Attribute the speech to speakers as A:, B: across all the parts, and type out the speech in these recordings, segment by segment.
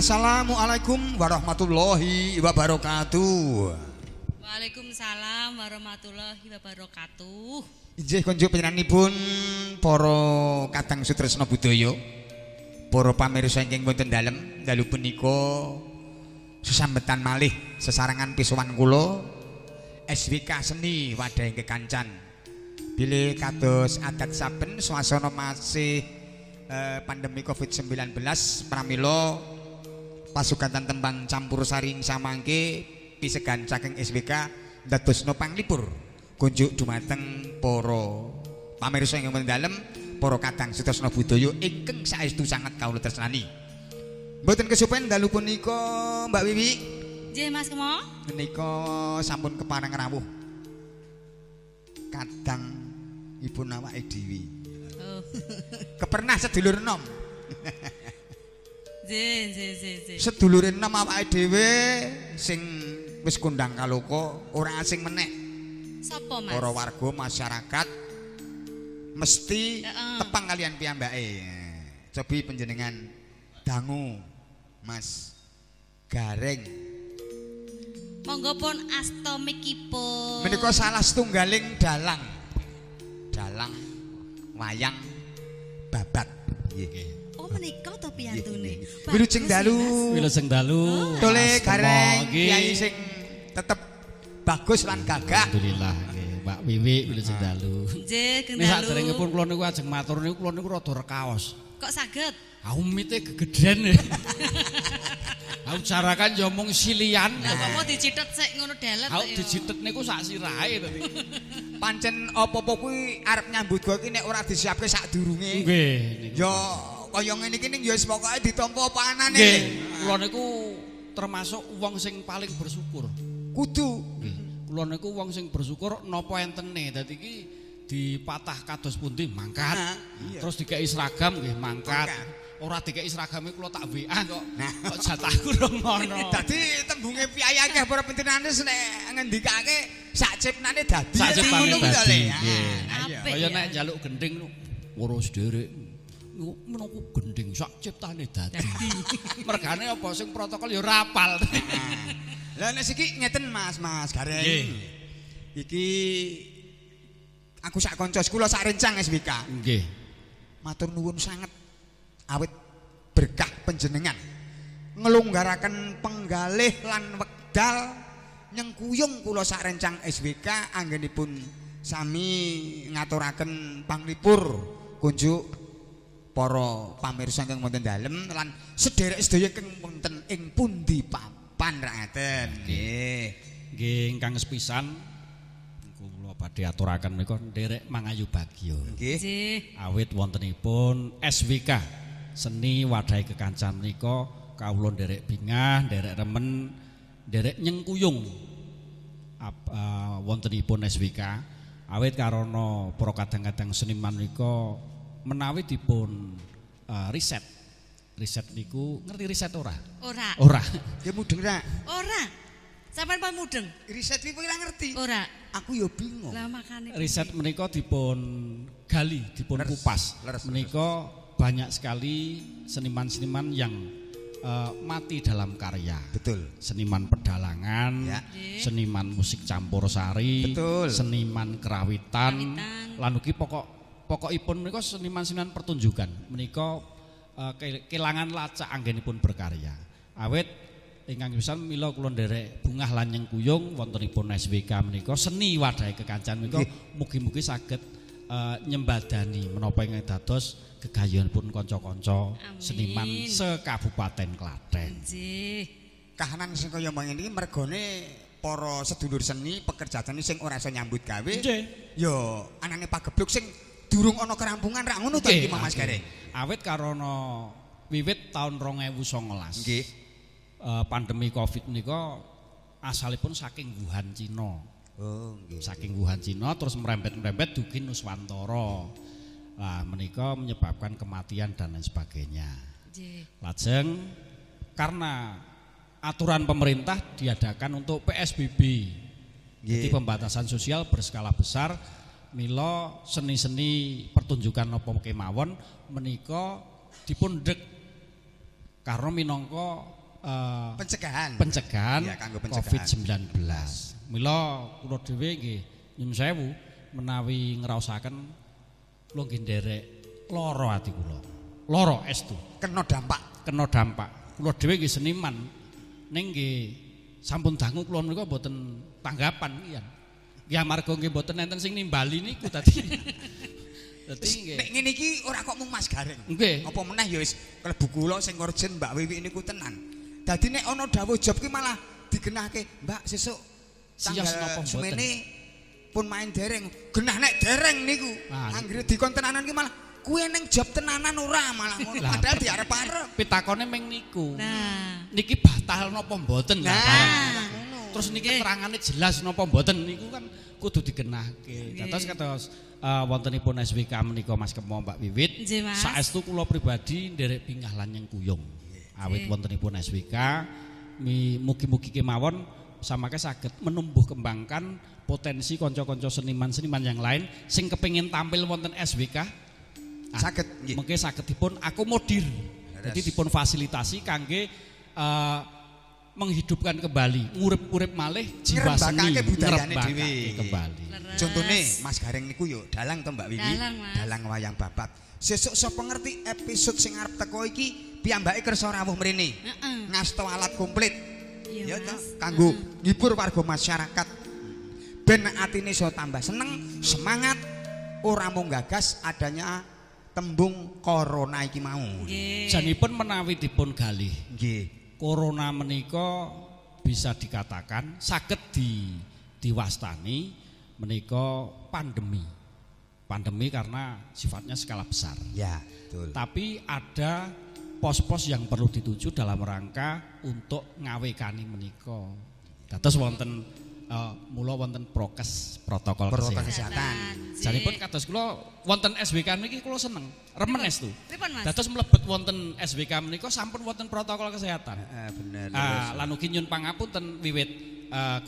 A: Assalamualaikum warahmatullahi wabarakatuh.
B: Waalaikumsalam warahmatullahi wabarakatuh.
A: Inggih konjuk panjenenganipun para kadang sutresna budaya, para pamirsa ingkang wonten dalem, dalu punika sesambetan malih sesarengan pisuwan kula SWK Seni Wadhahing Kekancan. Bilih kados adat saben swasana masih pandemi Covid-19 pramila pasukan tembang campur saring samangke pisegan saking SWK ndadosna panglipur kunjuk dumateng para pamirsa ingkang wonten dalem, para kadang sutresna budaya ingkang saestu sanget kawula tresnani. Mboten kesupen dalu punika Mbak Wiwi.
B: Nggih Mas Kemo.
A: Menika sampun kepareng rawuh kadang ibun awake dhewe.
B: Oh.
A: Kepernah sedulur enom.
B: Nggih.
A: Sedulur enom awake dhewe sing wis kondang kaloka ora asing meneh.
B: Sapa Mas?
A: Para warga masyarakat mesti tepang kalian piyambake. Cobi panjenengan dangu Mas Gareng.
B: Monggo pun astomikipun.
A: Menika salah setunggaling dalang wayang babat. Nggih.
B: Oh menika to piyantune.
A: Wilujeng dalu.
C: Wilujeng dalu.
A: Tole Gareng kiai sing tetep bagus lan gagah.
C: Alhamdulillah nggih, Mbak Wiwi wilujeng dalu.
B: Nggih, Kang
C: Nek
B: dalu.
C: saderengipun kula niku ajeng matur niku kula niku rada rekaos.
B: Kok saged?
C: Umite gegeden. Aku carakan ya mung silian.
B: Kok mau dicithut sik ngono dalet.
C: Aku dicithut niku sak sirahe dadi.
A: Pancen apa-apa kuwi arep nyambut gawe iki nek ora disiapke sadurunge.
C: Nggih niku.
A: Ya kaya ngene iki ning ya wis pokoke ditampa apa anane.
C: Nggih, kula niku termasuk wong sing paling bersyukur.
A: Kudu.
C: Nggih. Kula niku wong sing bersyukur napa entene. Dadi iki dipatah kados pundi mangkat.
A: Iya.
C: Terus dikei seragam nggih mangkat. Ora dikei seragame kula tak WA kok. Kok jatahku dong ngono.
A: Dadi tembunge piyai akeh para pentinane nek ngendikake sak cipnane dadi.
C: Sak ciptane
A: Ngono kuwi to,
C: dadi.
A: Le.
C: Nggih.
B: Apik
C: Kaya
B: ya.
C: nek njaluk gending ngurus derek. Niku menapa gending sak ciptane dadi. Mergane apa sing protokol ya rapal.
A: Lah nek iki ngeten Mas Gareng.
C: Nggih.
A: Iki aku sak kanca kula sak rencang SWK.
C: Nggih.
A: Matur nuwun sanget awit berkah panjenengan ngelunggaraken penggalih lan wekdal nyengkuyung kula sak rencang SWK anggenipun sami ngaturaken panglipur kunjuk para pamirsa ingkang wonten dalem lan sederek sedaya ingkang wonten ing pundi papan raten. Nggih.
C: Nggih ingkang sepisan kula badhe aturaken menika nderek mangayu bagya.
A: Nggih.
B: Nggih.
C: Awit wontenipun SWK Seni Wadhahing Kekancan menika kawula nderek bingah, nderek remen, nderek nyengkuyung wontenipun SWK awit karana para kadang-kadang seniman menika menawi dipun riset. Riset niku ngerti riset ora?
B: Ora.
C: Ora.
A: Ya mudeng ra.
B: Ora. Sampeyan pun mudeng.
A: Riset iki ora ngerti.
B: Ora.
A: Aku ya bingung.
B: Lah makane
C: Riset menika dipun gali, dipun
A: Leres,
C: kupas.
A: leres,
C: Menika banyak sekali seniman-seniman yang mati dalam karya.
A: Betul.
C: Seniman pedalangan,
A: Ya.
C: seniman musik campur-sari,
A: Betul.
C: seniman kerawitan,
B: Kerawitan.
C: lan ugi pokokipun menika seniman-seniman pertunjukan. Menika kelangan lacak anggenipun berkarya. Awit ingkang pisan mila kula nderek bungah lan nyengkuyung wontenipun SWK menika Seni Wadhahing Kekancan menika mugi-mugi saged nyembadani menapa ingkang dados gegayuhanipun kanca-kanca
B: Amin.
C: seniman sekabupaten Klaten.
B: nggih.
A: Kahanan sing kaya mangene iki mergone para sedulur seni pekerja seni sing ora iso nyambut gawe.
C: Nggih.
A: Ya anane pagebluk sing durung ana kerampungan ra ngono to iki Mas Gareng.
C: Awit karana wiwit tahun 2019.
A: Nggih.
C: Pandemi Covid menika asalipun saking Wuhan Cina.
A: Oh, nggih.
C: Saking Wuhan Cina terus merembet-merembet dugi Nuswantara. Lah menika menyebabkan kematian dan lain sebagainya.
B: Nggih.
C: Lajeng karena aturan pemerintah diadakan untuk PSBB. Jadi pembatasan sosial berskala besar. Mila seni-seni pertunjukan apa kemawon menika dipun ndek karena minangka
A: pencegahan. Iya, kanggo pencegahan
C: COVID-19. Mila kula dhewe nggih nyun sewu menawi ngraosaken kula nggih nderek lara ati kula. Lara estu.
A: Kena dampak.
C: Kula dhewe nggih seniman ning nggih sampun dangu kula menika mboten tanggapan pian. Ya amarga nggih mboten enten sing nimbali niku dadi. Dadi nggih.
A: Nek ngene iki ora kok mung Mas Gareng.
C: Nggih.
A: Apa meneh ya wis klebu kula sing urgen Mbak Wiwi niku tenan. Dadi nek ana dawuh job ki malah digenahke, Mbak sesuk
C: Sias napa
A: tanggal
C: mboten?
A: semene pun main dereng. Genah nek dereng niku.
C: Ah,
A: Anggere dikon tenanan ki malah kuwi ning job tenanan ora malah ngono.
C: Lah,
A: Padahal diarep-arep.
C: Pitakone meng niku.
B: Nah.
C: Niki batal napa mboten?
A: Nah,
C: Terus niki terangane jelas napa mboten niku kan kudu digenahke. Kados wontenipun SWK menika Mas Kemo Mbak Wiwit.
B: Nggih, Mas.
C: Saestu kula pribadi nderek pingah Lanyeng Kuyung. Awit wontenipun SWK mugi-mugi kemawon samangke saged menumbuh kembangkan potensi kanca-kanca seniman-seniman yang lain sing kepengin tampil wonten SWK.
A: saged nggih.
C: Mungkin saged dipun akomodir. Jadi dipun fasilitasi kangge menghidupkan kembali, urip-urip malih jiwa seni,
A: Ngrembakake budayane
C: ngrembakake
A: dhewe.
C: kembali.
A: Contone Mas Gareng niku yo dalang to Mbak Wiwi.
B: Dalang, Mas.
A: Dalang wayang babat. Sesuk sapa ngerti episode sing arep teko iki piyambake kersa rawuh mrene.
B: Heeh.
A: Ngasto alat komplit.
B: Iya,
A: Ya to,
B: Mas.
A: kanggo ngibur warga masyarakat. Ben atine iso tambah seneng, semangat, ora mung gagas adanya tembung corona iki mau.
B: Nggih.
C: Janipun menawi dipun galih,
A: Nggih.
C: corona menika bisa dikatakan saged diwastani menika pandemi. Pandemi karena sifatnya skala besar.
A: Ya, betul.
C: Tapi ada pos-pos yang perlu dituju dalam rangka untuk ngawekani menika. Dados wonten mula wonten prokes protokol kesehatan. Janipun kados kula wonten SWK niki kula seneng, remen estu.
B: Pripun, Mas?
C: Dados mlebet wonten SWK menika sampun wonten protokol kesehatan.
A: Bener.
C: Lan ugi nyun pangapunten wiwit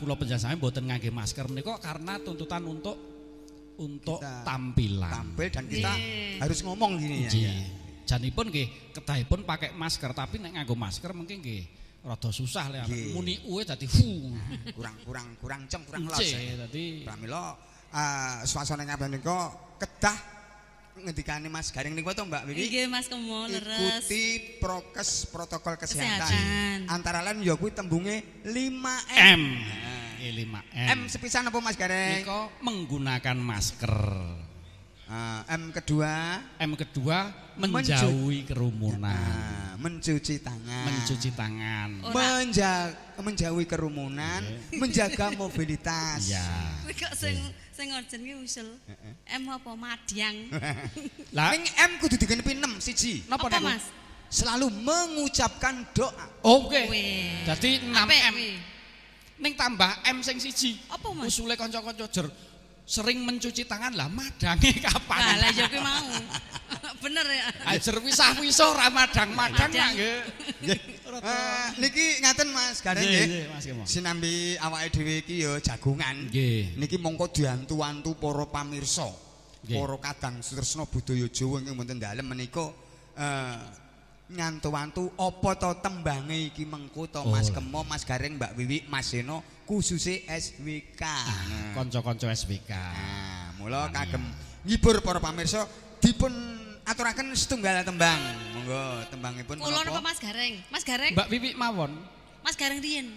C: kula panjenengan mboten ngangge masker menika karena tuntutan untuk
A: Kita
C: tampilan.
A: tampil dan kita
B: Nggih.
A: harus ngomong gini ya.
C: Nggih. Janipun nggih kedahipun pakai masker tapi nek nganggo masker mungkin nggih rada susah lek
A: Nggih.
C: muni uwe dadi
A: kurang cem kurang los.
C: Nggih, dadi
A: Pramila suasana ngaben niku kedah ngendikane Mas Gareng niku to Mbak Wiwi.
B: Nggih, Mas Kemo leres.
A: Ikuti prokes protokol kesehatan.
B: Kesehatan.
A: Antara lain ya kuwi tembunge 5M.
C: M.
A: Nah,
C: 5M.
A: M sepisan apa Mas Gareng?
C: Menika menggunakan masker.
A: M kedua
C: menjauhi kerumunan.
A: mencuci tangan.
C: Mencuci tangan.
A: Menjauhi kerumunan, menjaga mobilitas.
C: Iya.
B: Kuwi kok sing urgen ki usul. M apa Madyang?
C: Lah
A: Ning M kudu digenepi 6 siji.
C: napa
B: Apa,
C: niku?
B: Mas?
A: Selalu mengucapkan doa.
C: Oke.
B: Wih.
C: Dadi
B: Apik
C: 6M.
B: kuwi.
C: Ning tambah M sing siji.
B: Apa, Mas?
C: Usule kanca-kanca jer sering mencuci tangan lah madange kapan?
B: Lah ya kuwi mau. Bener ya.
C: Ajer wisah-wisah ora madang-madang nak nggih.
A: Niki ngaten Mas Gareng
C: Nggih,
A: nggih.
C: nggih, Mas Kemo.
A: Sinambi awake dhewe iki ya jagongan.
C: Nggih.
A: Niki mongko diantu-antu para pamirsa.
C: Nggih.
A: Para kadang sutresna budaya Jawa ing wonten dalem menika nyantu-antu apa to tembange iki mengko to Mas
C: Oh.
A: Kemo, Mas Gareng, Mbak Wiwi, Mas Seno khususe SWK.
C: Kanca-kanca SWK.
A: Nah, mula kagem ngibur para pamirsa dipun aturaken setunggal tembang. Monggo tembangipun
B: Kula napa
A: menapa?
B: Mas Gareng? Mas Gareng?
C: Mbak Wiwi mawon.
B: Mas Gareng riyen.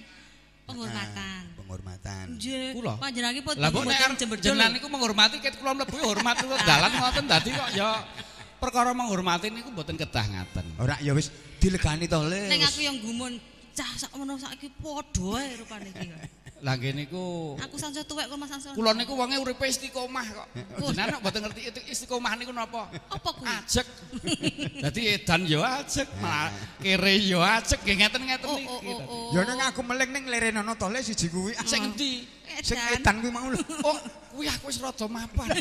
B: Penghormatan.
A: Penghormatan.
B: Nggih.
C: Kula?
B: Panjenengan pun
C: Lah kok nek arep jenengan niku menghormati ket kula mlebu ya hormat kula dalan ngoten dadi kok ya perkara menghormati niku mboten kedah ngaten.
A: Ora ya wis dilegani to Le.
B: Ning aku yang gumun cah sakmono saiki padha ae rupane iki.
C: Lah nggih niku
B: Aku sanse tuwek kok Mas Sanse.
C: kula niku wonge uripe istiqomah kok. Jenengan kok mboten ngerti istiqomah niku napa?
B: Apa kuwi?
C: Ajek. Dadi edan ya ajek, malah kere ya ajek nggih ngeten-ngeten
B: Oh,
C: niki.
B: oh, oh, oh.
A: Ya ning aku meleng ning lerenono to Le siji kuwi.
C: Sing endi?
A: Sing
B: Edan.
A: edan kuwi mau lho.
C: Oh, kuwi aku wis rada mapan.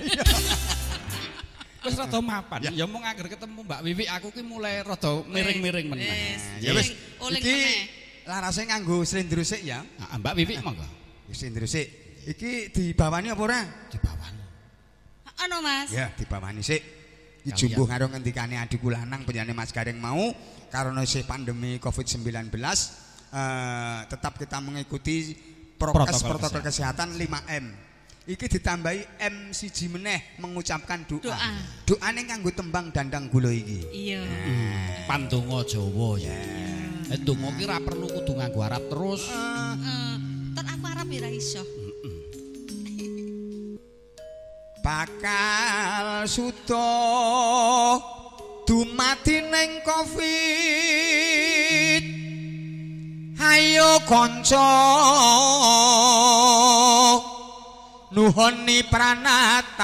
C: Wis rada mapan. Ya mung angger ketemu Mbak Wiwi aku ki mulai rada miring-miring meneh.
B: Wis.
A: Ya wis.
B: Oling
A: Iki
B: meneh.
A: larase nganggo slendro sik ya.
C: Nah, Mbak Wiwi monggo
A: Slendro sik. Iki dibawani apa ora?
C: dibawani.
B: Ano Mas?
A: Ya, dibawani sik. Dijumbuh karo ngendikane adiku lanang penyanyi Mas Gareng mau karena isih pandemi Covid-19 tetap kita mengikuti protokol kesehatan 5M. Iki ditambahi M siji meneh mengucapkan doa. Doane kanggo tembang dandang gula iki.
B: Iya.
C: Pandonga Jawa ya. Ndonga ki ra perlu kudu nganggo Arab terus.
B: Ter aku Arab ya ra iso.
A: Bakal suto dumadi ning Covid. Ayo kanca nuhoni pranatan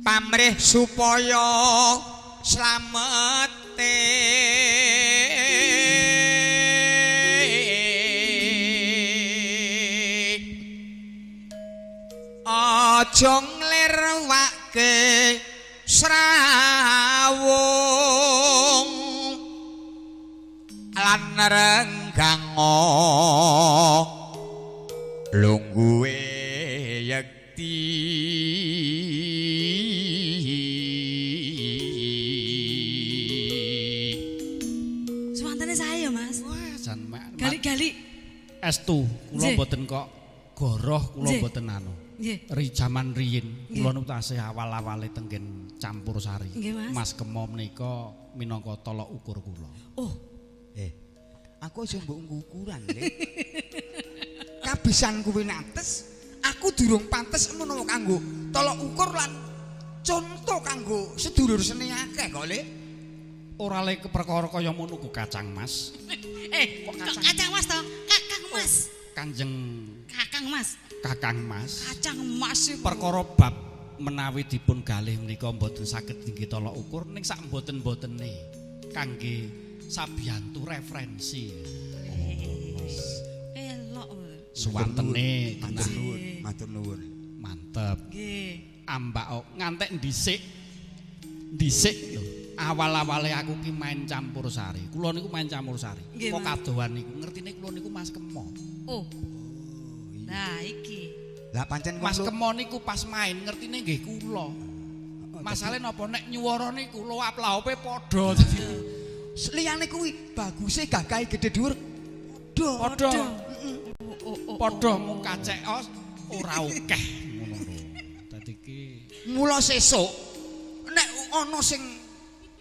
A: pamrih supaya slamete aja nglirwake srawung lan renggang lungguhe yekti
B: suwantene saya Mas.
C: Wah jan
B: Gali-gali
C: estu kula mboten kok goroh kula mboten anu.
B: Nggih.
C: Ri jaman riyin kula niku tasih awal-awale tenggen campur sari. Mas Kemo menika minangka tolok ukur kula.
B: Oh,
A: aku aja mbok ukuran le. Kabisan kuwi nates, aku durung pantes menawa kanggo tolok ukur lan contoh kanggo sedulur seni akeh kok le.
C: Ora le perkara kaya ngono ku Kacang Mas.
B: kok Kacang Mas to? Kakang Mas.
C: Kanjeng
B: Kakang Mas.
C: Kakang Mas.
B: Kacang Mas iku.
C: Perkara bab menawi dipun galih menika mboten saged inggih tolok ukur ning sak mboten-mbotene kangge sabiyantu referensi.
B: Elok.
C: Suwantene
A: Matur nuwun.
C: Mantep.
B: Nggih.
C: Ambak ngantek dhisik. Dhisik lho. Awal-awale aku ki main campur sari. Kula niku main campur sari. Kok kadohan niku ngertine kula niku Mas Kemo.
B: Oh. Nah iki.
A: Lah pancen
C: Mas Kemo niku pas main ngertine nggih kula. Masalahe napa nek nyuwara niku lawap-lawape padha.
A: Liyane kuwi baguse gagahe gedhe dhuwur.
C: Padha. Padha mung kacekos ora akeh ngono lho. Dadi ki
A: Mula sesuk nek ana sing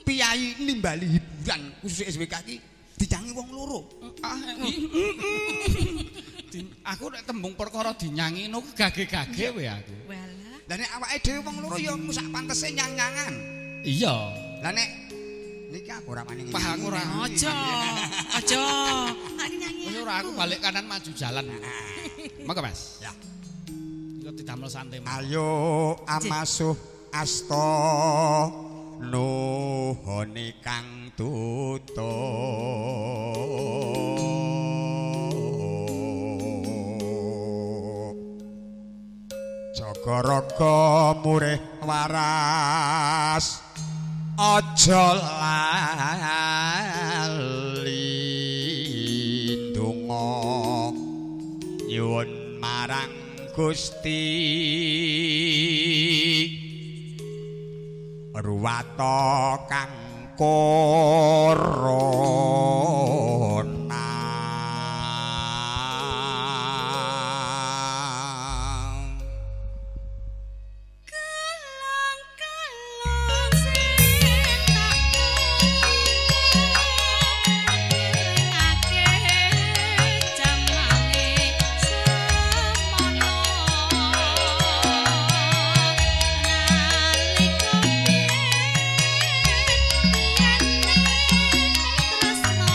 A: piyayi nimbali hiburan khusus SWK iki dicangi wong loro.
C: Aku nek tembung perkara dinyangi niku gage-gage wae aku.
B: Walah.
A: Lah nek awake dhewe wong loro ya sak pantese nyang-nyangan.
C: Iya.
A: Lah nek niki aku ora wani
C: Pah aku ora.
B: Aja. Aku nyanyi.
C: Wis ora aku balik kanan maju jalan. Monggo Mas.
A: Ya.
C: Iku didamel santai.
A: Ayo amasuh asta nuhoni kang tutuk Jagaraga murih waras aja lali ndonga nyuwun marang Gusti ruwata kang korona
B: Kelang-kelang sing tak ringake jamane semono nalika tresno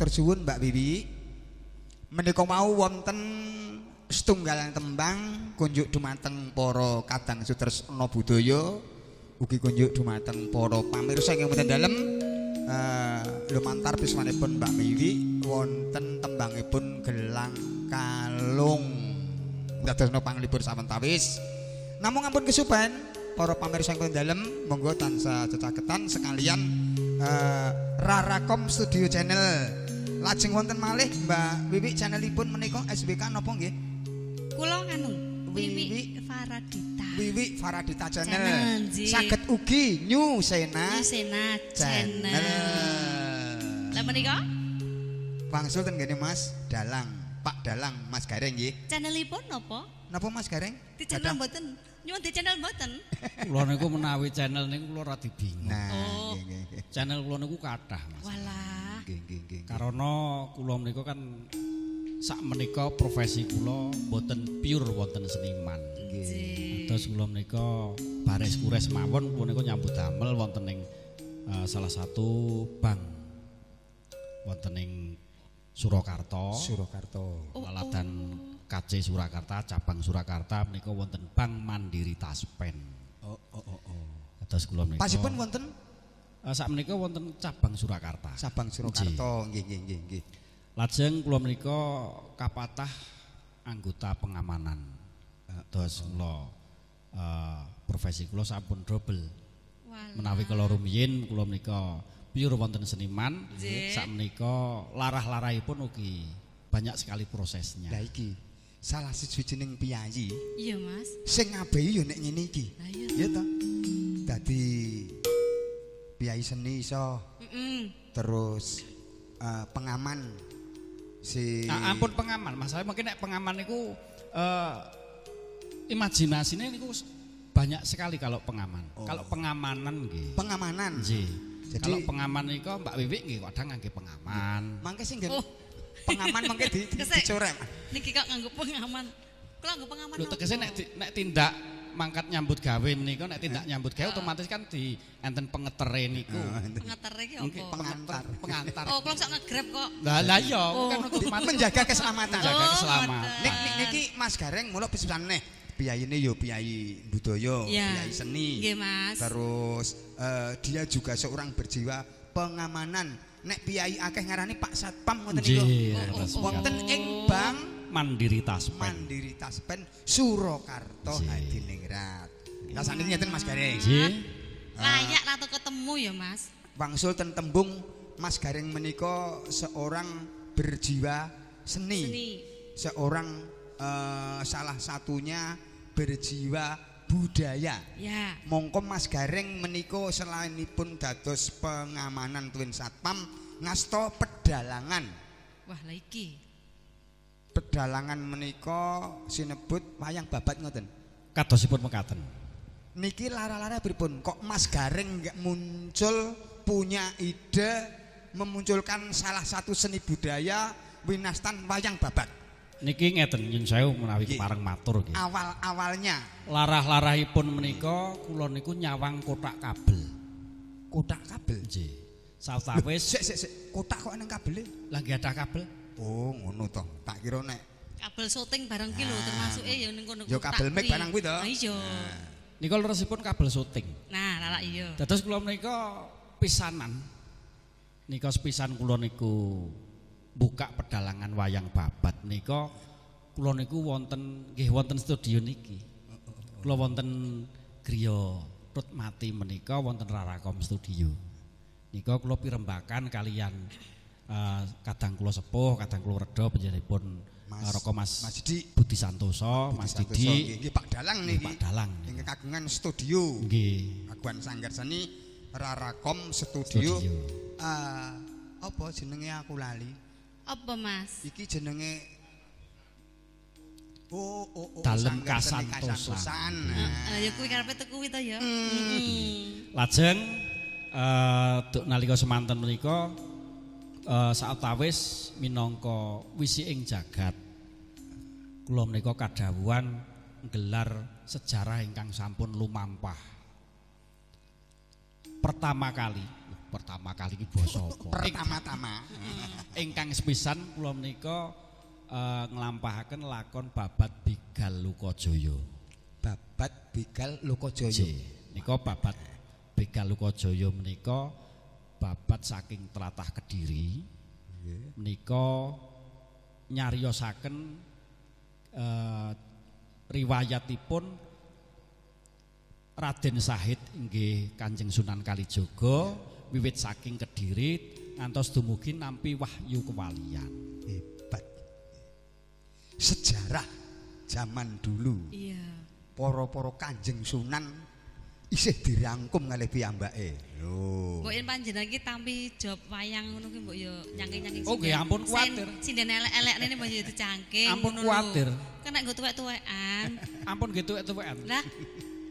A: Matur suwun Mbak Wiwi. Menika mau wonten setunggal tembang kunjuk dumateng para kadang sutresna budaya ugi kunjuk dumateng para pamirsa ingkang wonten dalem. Lumantar pismanipun Mbak Wiwi wonten tembangipun Gelang Kalung dadosna panglipur sawetawis. Namung ampun kesupen para pamirsa ingkang dalem monggo tansah cecaketan sekalian Rarakom Studio Channel. Lajeng wonten malih Mbak Wiwi channelipun menika SBK napa nggih?
B: Kula nganu Wiwi Faradita.
A: Wiwi Faradita Channel. Saged ugi New Sena Channel.
B: Lah menika
A: wangsul ten ngene Mas Dalang, Pak Dalang, Mas Gareng nggih.
B: channelipun napa?
A: Napa Mas Gareng?
B: Di channel mboten. Nyuwun di channel mboten.
C: Kula niku menawi channel niku kula rada bingung.
A: Nah, nggih.
C: Channel kula niku kathah, Mas.
B: Walah.
A: Nggih.
C: Karena kula menika kan sak menika profesi kula mboten pure wonten seniman.
B: Nggih.
C: Terus kula menika baris kures mawon kula niku nyambut damel wonten ing salah satu bank wonten ing Surakarta. Walatan KC Surakarta, cabang Surakarta menika wonten Bank Mandiri Taspen. Terus kula menika
A: Pasipun wonten
C: sak menika wonten cabang Surakarta.
A: Sabang Surakarta, nggih.
C: Lajeng kula menika kapatah anggota pengamanan. Terus kula profesi kula sampun double. Menawi kula rumiyin kula menika pure wonten seniman, sak menika larah-larahipun ugi banyak sekali prosesnya.
A: Lah iki salah sijining piyayi.
B: Iya, Mas.
A: Sing ngabehi yo nek ngene iki.
B: Lah iya.
A: Ya toh. Dadi piyayi seni iso. Terus pengaman si
C: Ampun pengaman, masalah mungkin nek pengaman niku imajinasine niku banyak sekali kalau pengaman. Kalau pengamanan nggih.
A: Pengamanan.
C: Nggih.
A: Jadi
C: kalau pengaman niku Mbak Wiwi nggih kadang ngangge pengaman.
A: Mangke sing pengaman mangke dicorem.
B: Niki kok nganggo pengaman. Kula nganggo pengaman.
C: Lho tegese nek tindak mangkat nyambut gawe niku nek tindak nyambut gawe otomatis kan di enten pengetere niku.
B: Pengetere iki apa?
C: Pengantar.
B: Oh, kula sak nge-grab kok.
C: Lah iya, kan otomatis
A: menjaga keselamatan.
C: Menjaga keselamatan.
A: Niki Mas Gareng mulo pisan neh. Piyayine yo piyayi budaya, piyayi seni.
B: Nggih, Mas.
A: Terus dia juga seorang berjiwa pengamanan. Nek piyayi akeh ngarani Pak Satpam ngoten niku. Wonten ing Bank
C: Mandiri Taspen.
A: Mandiri Taspen Surakarta Hadiningrat. Lah saniki ngeten Mas Gareng.
C: Nggih.
B: Layak ratu ketemu ya, Mas.
A: Wangsul ten tembung Mas Gareng menika seorang berjiwa seni. Seorang salah satunya berjiwa budaya.
B: Ya.
A: Mongko Mas Gareng menika selainipun dados pengamanan tuwin satpam ngasta pedalangan.
B: Wah, lah iki.
A: Pedalangan menika sinebut wayang babat ngoten.
C: Kadosipun mekaten.
A: Niki lara-lara pripun kok Mas Gareng nggak muncul punya ide memunculkan salah satu seni budaya winastan wayang babat.
C: Niki ngeten nyun sewu menawi kepareng matur nggih.
A: Awal-awalnya
C: larah-larahipun menika kula niku nyawang kotak kabel.
A: Kotak kabel.
C: Nggih. Sawetawis
A: Sik kotak kok nang kabele?
C: lah nggih ada kabel.
A: Oh, ngono toh. Tak kira nek
B: kabel syuting barang ki lho termasuke ya ning kono.
A: ya kabel mic barang kuwi to.
B: Iya.
C: Nika leresipun kabel syuting.
B: Nah, lala iya.
C: Dados kula menika pisanan. Nika sepisan kula niku buka pedalangan wayang babat nika kula niku wonten nggih wonten studio niki. Kula wonten griya Rutmati menika wonten Rarakom Studio. Nika kula pirembakan kalian kadang kula sepuh, kadang kula reda panjenenganipun Roko Mas
A: Didi
C: Budi Santoso, Mas Didi.
A: Nggih Pak Dalang niki.
C: Pak Dalang.
A: Ing kagungan studio.
C: Nggih.
A: Kagungan sanggar seni Rarakom Studio. Apa jenenge aku lali?
B: Apa, Mas?
A: Iki jenenge
C: Dalem
A: Kasantosan.
B: Ya kuwi karepe tuku kuwi to ya.
C: Lajeng nalika semanten menika saatawis minangka wisi ing jagat kula menika kadhawuhan nggelar sejarah ingkang sampun lumampah. Pertama kali pertama kali iki basa apa?
A: Pertama-tama.
C: Ingkang sepisan kula menika nglampahaken lakon Babat Begal Lukajaya.
A: Babat Begal Lukajaya.
C: Nggih, nika Babat Begal Lukajaya menika babat saking tlatah Kediri. Menika nyariosaken riwayatipun Raden Sahid inggih Kanjeng Sunan Kalijaga wiwit saking Kediri ngantos dumugi nampi Wahyu Kewalian.
A: Hebat. Sejarah zaman dulu.
B: Iya.
A: Para-para Kanjeng Sunan isih dirangkum kalih piyambake. Lho.
B: Mbok yen panjenengan iki tampi job wayang ngono ki mbok yo nyangking-nyangking.
C: Oh nggih ampun kuwatir.
B: Sinden elek-elekne mbok yo dicangking.
C: Ampun kuwatir.
B: Kena nggo tuwek-tuwekan.
C: Ampun gitu tuwekan.
B: Lah,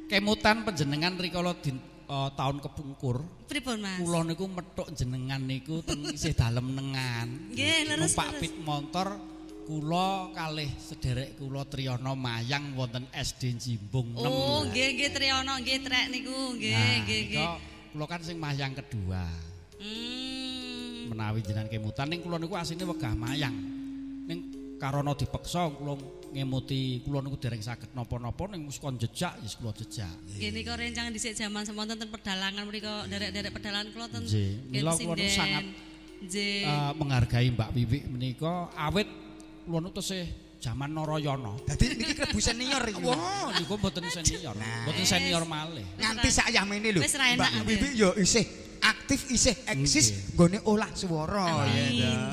C: Kemutan panjenengan rikala tahun kepungkur.
B: pripun Mas?
C: Kula niku methuk jenengan niku teng isih dalem nengan.
B: Nggih, leres.
C: Numpak pit motor kula kalih sederek kula Triyono mayang wonten SD Jimbung 6.
B: Oh, nggih Triyono nggih trek niku, nggih nggih nggih.
C: Kula kan sing mayang kedua. Menawi jenengan kemutan ning kula niku asline wegah mayang. Ning karana dipeksa kula ngemuti kula niku dereng saged napa-napa ning wis kon jejak wis kula jejak.
B: Nggih nika rencang dhisik jaman semonten ten pedalangan mriko derek-derek pedalangan kula ten.
C: Nggih, mila kula niku sangat menghargai Mbak Wiwik menika awit kula niku tesih jaman Narayana.
A: Dadi niki klebu senior iki.
C: Wah, niku mboten senior. Mboten senior malih.
A: Nganti sayamene lho.
B: Wis ra enak,
A: Mbak Wiwik yo isih aktif isih eksis nggone olah swara ya.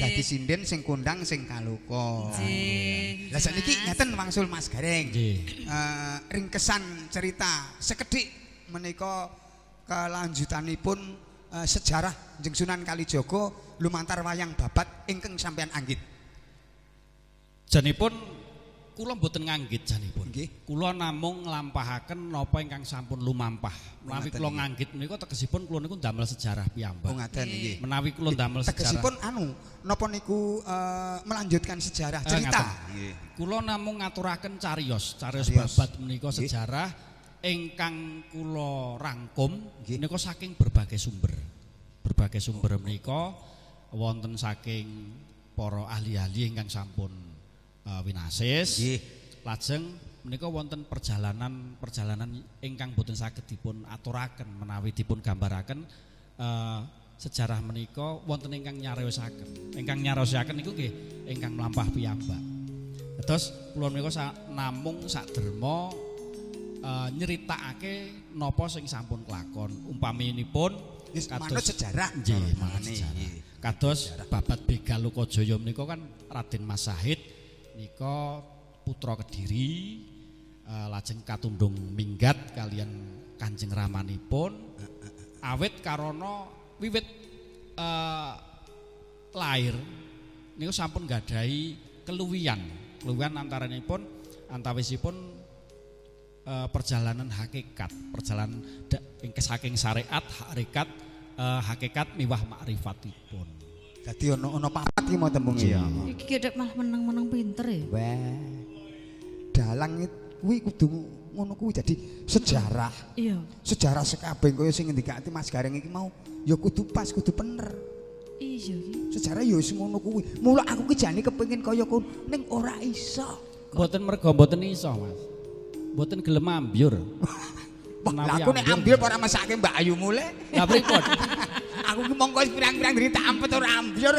A: Dadi sinden sing kondang sing kaluka.
B: Nggih.
A: Lah sakniki ngeten wangsul Mas Gareng.
C: Nggih.
A: Ringkesan cerita sekedhik menika kelanjutanipun sejarah Kanjeng Sunan Kalijaga lumantar wayang babat ingkang sampeyan anggit.
C: Janipun kula mboten nganggit janipun.
A: Nggih.
C: Kula namung nglampahaken napa ingkang sampun lumampah. Menawi kula nganggit menika tegesipun kula niku ndamel sejarah piyambak.
A: Oh ngaten nggih.
C: Menawi kula ndamel sejarah.
A: Tegesipun napa niku melanjutkan sejarah cerita.
C: Nggih. Kula namung ngaturaken cariyos babat menika sejarah ingkang kula rangkum menika saking berbagai sumber. Berbagai sumber menika wonten saking para ahli-ahli ingkang sampun winasis. Lajeng menika wonten perjalanan ingkang boten saged dipun aturaken menawi dipun gambaraken sejarah menika wonten ingkang nyariosaken. Ingkang nyariosaken niku nggih ingkang mlampah piyambak. Terus kula menika namung saderma nyeritakake napa sing sampun kelakon. Umpaminipun
A: manut sejarah.
C: Nggih, manut sejarah. Kados Babat Begal Lukajaya menika kan Raden Mas Sahid nika putra Kediri lajeng katundung minggat kalian Kanjeng ramanipun awit karana wiwit lair niku sampun gadhahi keluwihan antaranipun antawisipun perjalanan hakikat perjalanan saking syariat hakikat miwah makrifatipun.
A: Dadi ana papat iki mau tembunge ya.
B: Iki gedhek malah meneng-meneng pinter ya.
A: Wah. Dalang kuwi kudu ngono kuwi dadi sejarah.
B: Iya.
A: Sejarah sekabeh kaya sing ngendikake Mas Gareng iki mau ya kudu pas, kudu bener.
B: Iya iki.
A: Sejarah ya wis ngono kuwi. Mula aku ki jane kepengin kaya kono ning ora iso.
C: Mboten mergo mboten iso, Mas. Mboten gelem ambyur.
A: Lah aku nek ambil ora mesake Mbak Ayu mulai.
C: Lah pripun?
A: Aku ki mongko pirang-pirang diri tak ampet ora ambyur.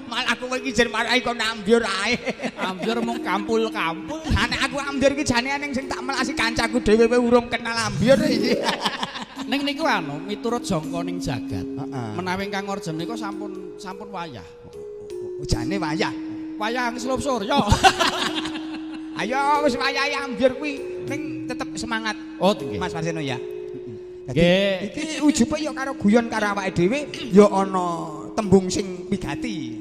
A: Malah aku iki jen marai kon ambyur ae.
C: Ambyur mung kampul-kampul.
A: Nek aku ambyur ki jane ning sing tak melasi kancaku dhewe urung kenal ambyur iki.
C: Ning niku miturut jangka ning jagat. Menawi ingkang ngorjem niku sampun wayah.
A: Jane wayah.
C: Wayah Slob Surya.
A: Ayo wis wayahe ambyur kuwi ning tetep semangat.
C: Oh nggih.
A: Mas Marseno ya.
C: Nggih.
A: Iki ujube ya karo guyon karo awake dhewe ya ana tembung sing wigati.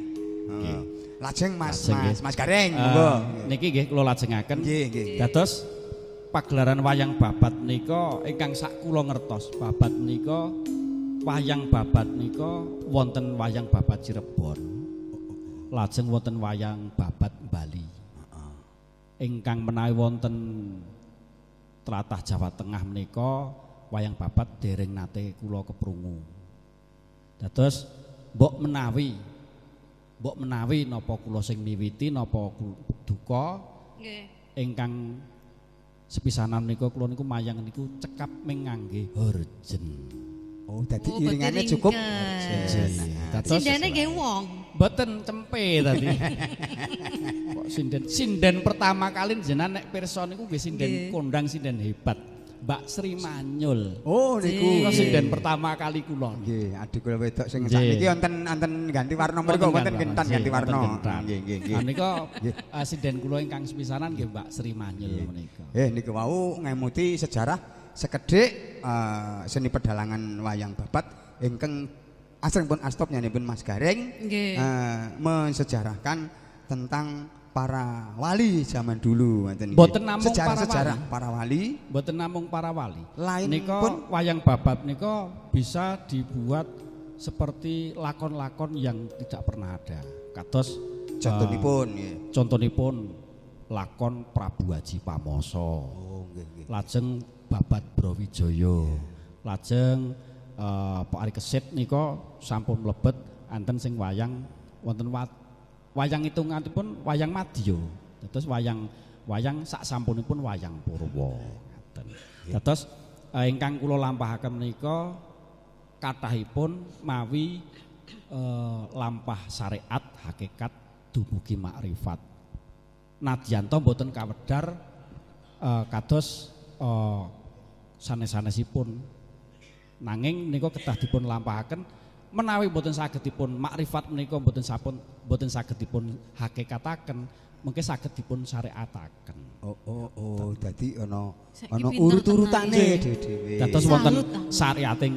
A: Nggih. Lajeng Mas Gareng monggo.
C: Niki nggih kula lajengaken.
A: Nggih, nggih.
C: Dados pagelaran wayang babat nika ingkang sak kula ngertos. Babat nika wayang babat nika wonten wayang babat Cirebon. Lajeng wonten wayang babat Bali. Ingkang menawi wonten tlatah Jawa Tengah menika wayang babat dereng nate kula keprungu. Dados mbok menawi napa kula sing miwiti napa duka
B: Nggih.
C: ingkang sepisanan menika kula niku mayang niku cekap ming ngangge horjen.
A: Oh, dadi
B: Oh,
A: iringane
B: berarti
A: cukup.
B: ringkes.
C: Dados
B: Sindene nggih wong.
C: mboten cempe tadi. Kok sinden pertama kali jenengan nek pirsa niku nggih sinden
B: Nggih.
C: kondang sinden hebat. Mbak Sri Manyul.
A: Oh, niku
C: Kula sinden pertama kali kula.
A: nggih, adik kula wedok sing
C: Nggih.
A: sakniki wonten ganti warna mriku wonten gentan ganti warna. Nggih, nggih, nggih.
C: Menika sinden kula ingkang sepisanan nggih Mbak Sri Manyul menika.
A: Niku wau ngemuti sejarah sekedhik seni pedalangan wayang babat ingkang asring pun astop nyanipun Mas Gareng
B: Nggih.
A: mensejarahkan tentang para wali zaman dulu ngoten nggih.
C: Mboten namung
A: sejarah para wali,
C: mboten namung para wali.
A: lain
C: Nika
A: pun
C: wayang babat nika bisa dibuat seperti lakon-lakon yang tidak pernah ada. Kados
A: contohipun nggih.
C: contohipun lakon Prabu Haji Pamoso.
A: Oh, nggih, nggih.
C: Lajeng Babat Brawijaya. Lajeng Pak Ari Kesit nika sampun mlebet anten sing wayang wonten wayang hitunganipun wayang madya. Terus wayang sak sampunipun wayang Purwa. Ngoten. Dados ingkang kula lampahaken menika kathahipun mawi lampah syariat hakikat dumugi makrifat. Nadyan to mboten kawedhar kados sanes-sanesipun nanging menika kedah dipun lampahaken menawi boten saged dipun makrifat menika boten saged dipun hakikataken mengke saged dipun syariataken.
A: Oh, dadi ana
B: Saiki pinter
A: urut-urutane
B: tenan.
A: dhewe.
C: Dados
B: Salut,
C: wonten
B: ah.
C: syariating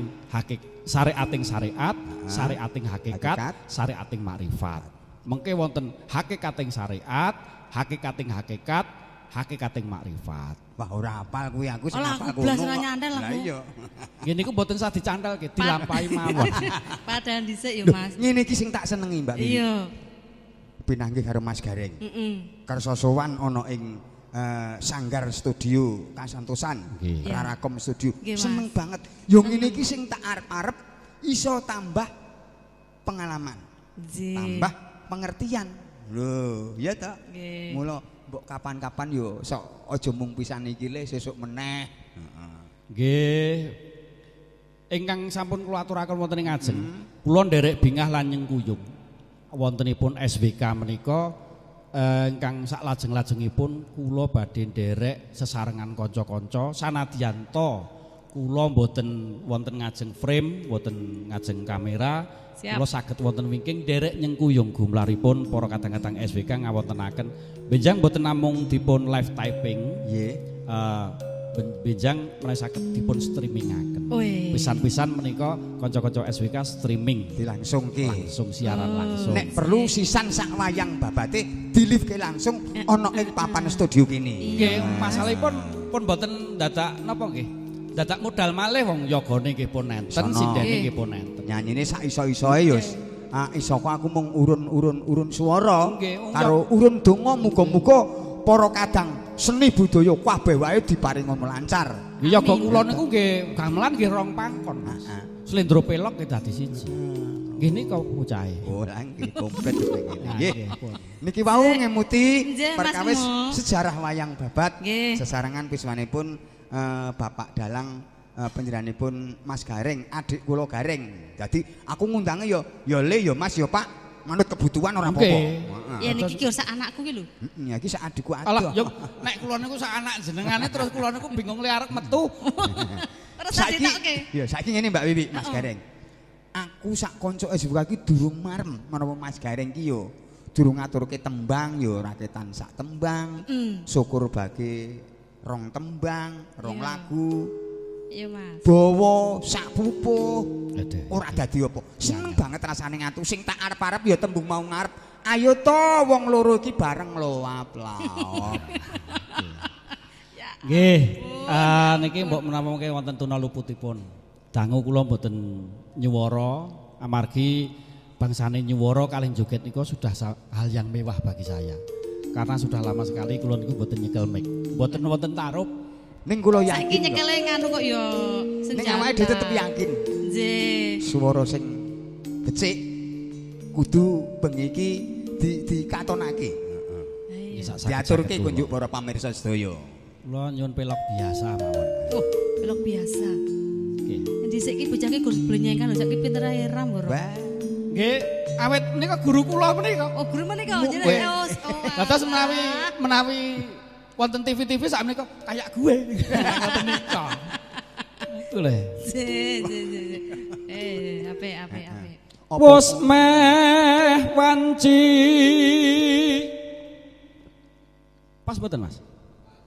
C: syariat, syariating hakikat,
A: Hakikat.
C: syariating makrifat. Mengke wonten hakikating syariat, hakikating hakikat, hakikating makrifat.
A: Wah, ora apal kuwi aku sing
B: Olah,
A: apal
B: aku blas
A: kono
B: ora
A: kok.
B: nyandel
A: Lah
B: aku.
A: iya.
C: Ngene iku boten sah dicandhalke, dilampahi mawon.
B: Padahal dhisik ya,
A: Loh,
B: Mas.
A: ngene iki sing tak senengi Mbak Wiwi.
B: Iya.
A: Pinanggih karo Mas Gareng.
B: Heeh.
A: Kersa sowan ana ing Sanggar Studio Kasantosan,
C: Nggih.
A: Rarakom Studio.
B: Nggih, Mas.
A: Seneng banget. Yo ngene iki sing tak arep-arep iso tambah pengalaman,
B: Nggih.
A: tambah pengertian. Lho, iya ta?
B: Nggih.
A: Mula mbok kapan-kapan yo sok aja mung pisan iki le sesuk meneh. Heeh.
C: Nggih. Ingkang sampun kula aturaken wonten ing ajeng, kula nderek bingah lan nyengkuyung. Wontenipun SWK menika ingkang sak lajeng-lajengipun kula badhe nderek sesarengan kanca-kanca sanadyan to kula mboten wonten ngajeng frame, mboten ngajeng kamera.
B: Siap.
C: Kula saged wonten wingking nderek nyengkuyung gumlaripun para kadang-kadang SWK ngawontenaken benjang mboten namung dipun live typing.
A: Nggih.
C: Benjang menawi saged dipun streamingaken.
B: Wih.
C: Pisan-pisan menika kanca-kanca SWK streaming
A: Dilangsungke.
C: langsung siaran langsung.
A: Nek perlu sisan sak wayang babate dilifke langsung ana ing papan studio kene.
C: Nggih, masalahipun pun boten dadak napa nggih? Dadak modal malih wong yogane nggih pun nenten,
A: Sono.
C: sindene nggih pun nenten.
A: Nyanyine sak iso-isoe yo. Iso kok aku mung urun swara
C: Nggih,
A: karo urun donga muga-muga para kadang seni budaya kabeh wae diparingono lancar.
C: Nggih yoga kula niku nggih gamelan nggih rong pangkon, Mas. Slendro pelok nggih dadi siji. Nggih nika bocahe.
A: Ora nggih komplit ngene.
C: Nah,
A: Nggih.
C: nggih, pun.
A: Niki wau ngemuti
B: Nggih, Mas
A: perkawis
B: Mo.
A: sejarah wayang babat
B: Nggih.
A: sesarengan piswanipun Bapak Dalang panjenenganipun Mas Gareng, adik kula Gareng. Jadi aku ngundange ya Le ya Mas ya Pak. Manut kebutuhan ora apa-apa.
C: Nggih.
A: Heeh.
B: Ya niki ki sak anakku ki lho.
A: Heeh, iki sak adikku
C: Alah,
A: adoh.
C: yo nek kula niku sak anak jenengane terus kula niku bingung le arep metu.
B: Ora tak ditokke.
A: Ya saiki ngene Mbak Wiwi, Mas Gareng. Aku sak kanca SWK ki durung marem menapa Mas Gareng ki yo durung ngaturke tembang yo raketan sak tembang. Syukur bagi rong tembang, rong
B: Iya.
A: lagu.
B: Iya, Mas.
A: Bawa sak pupuh.
C: Aduh.
A: Ora dadi apa. Seneng banget rasane ngatu sing tak arep-arep ya tembung mau ngarep. Ayo to wong loro iki bareng loap-lop.
C: Nggih, niki mbok menawa mengke wonten tunaluputipun. Dangu kula mboten nyuwara amargi bangsane nyuwara kalih joget niku sudah hal yang mewah bagi saya. Karena sudah lama sekali kula niku mboten nyekel mic. Mboten wonten tarup.
A: Ning kula
B: Saiki
A: yakin.
B: nyekele nganu kok ya
A: Ning awake dhewe tetep yakin.
B: Nggih.
A: Swara sing becik kudu bengi iki dikatonake. Diaturke kanggo para pamirsa sedaya.
C: Kula nyuwun pelok biasa mawon.
B: Oh, pelok biasa.
C: Nggih.
B: Dhisik iki bocah iki gus blenyengan lho, saiki pinter ae ram lho.
C: Nggih, awet menika guru kula menika.
B: Oh, guru menika
C: Nggih.
B: jenenge
C: Dados menawi wonten TV-TV sak menika kayak gue. Ngoten nika. Itu lho.
B: Apik.
C: Wes meh wanci. Pas mboten, Mas?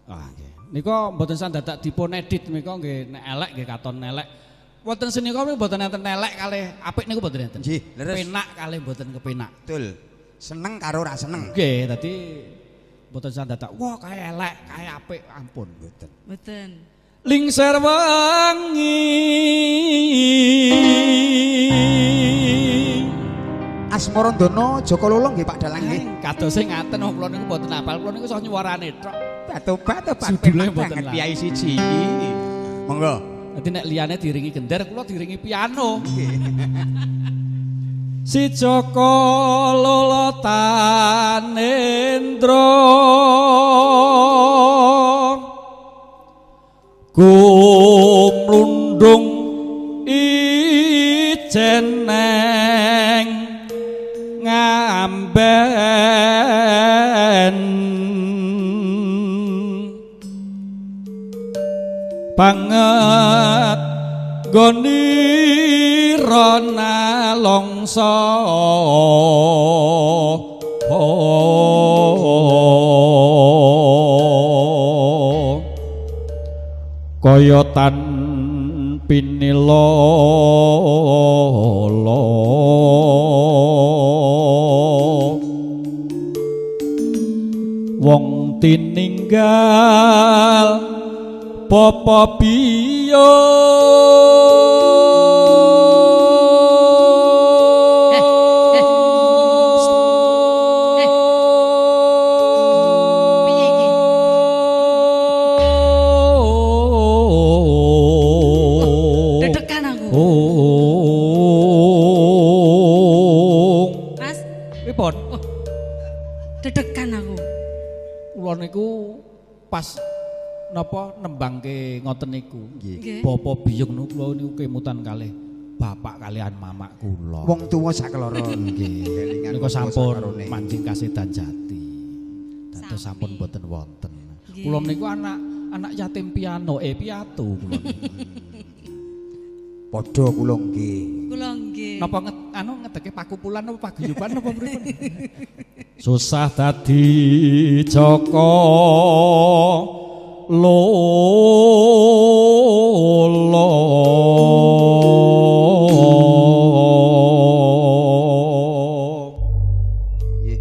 C: Ah, nggih. Nika mboten sandadak dipun edit menika nggih nek elek nggih katon elek. Wonten senika niku mboten enten elek kalih apik niku mboten enten.
A: Nggih, leres.
C: Penak kalih mboten kepenak.
A: Betul. Seneng karo ora seneng.
C: Nggih, dadi mboten sandadak wah kaya elek, kaya apik ampun mboten.
B: Mboten.
C: Lingser wengi
A: Asmarandana Jaka Lolong nggih Pak Dalang nggih.
C: kados sing ngaten wong kula niku mboten hafal, kula niku soh nyuwarane tok.
A: Batobat
C: Judule mboten lah.
A: Kiai siji iki. Monggo.
C: Dadi nek liyane diringi gender, kula diringi piano. Si Jaka Lolotan Endra kumlundung ijen neng ngamben banget goni rona longso kaya tan pinilala wong tininggal Papa biyo
B: Dedekan aku. Mas,
C: Pripun?
B: dedekan aku.
C: Kula niku pas napa nembangke ngoten niku.
B: Nggih.
C: Bapa biyung niku kula niku kemutan kalih bapak kalian mamak kula.
A: Wong tuwa sakloron
C: nggih.
A: Kelingan
C: Niku
A: wong tuwa
C: sampun
A: sakarone.
C: mancing kasedan jati. Dados
B: Sami.
C: sampun boten wonten.
B: Nggih.
C: Kula niku anak yatim piano piatu kula niku.
A: Padha kula nggih.
B: Kula nggih.
C: Napa ngedeke pakupulan apa paguyuban apa pripun? Susah dadi Jaka Lolo.
A: Nggih.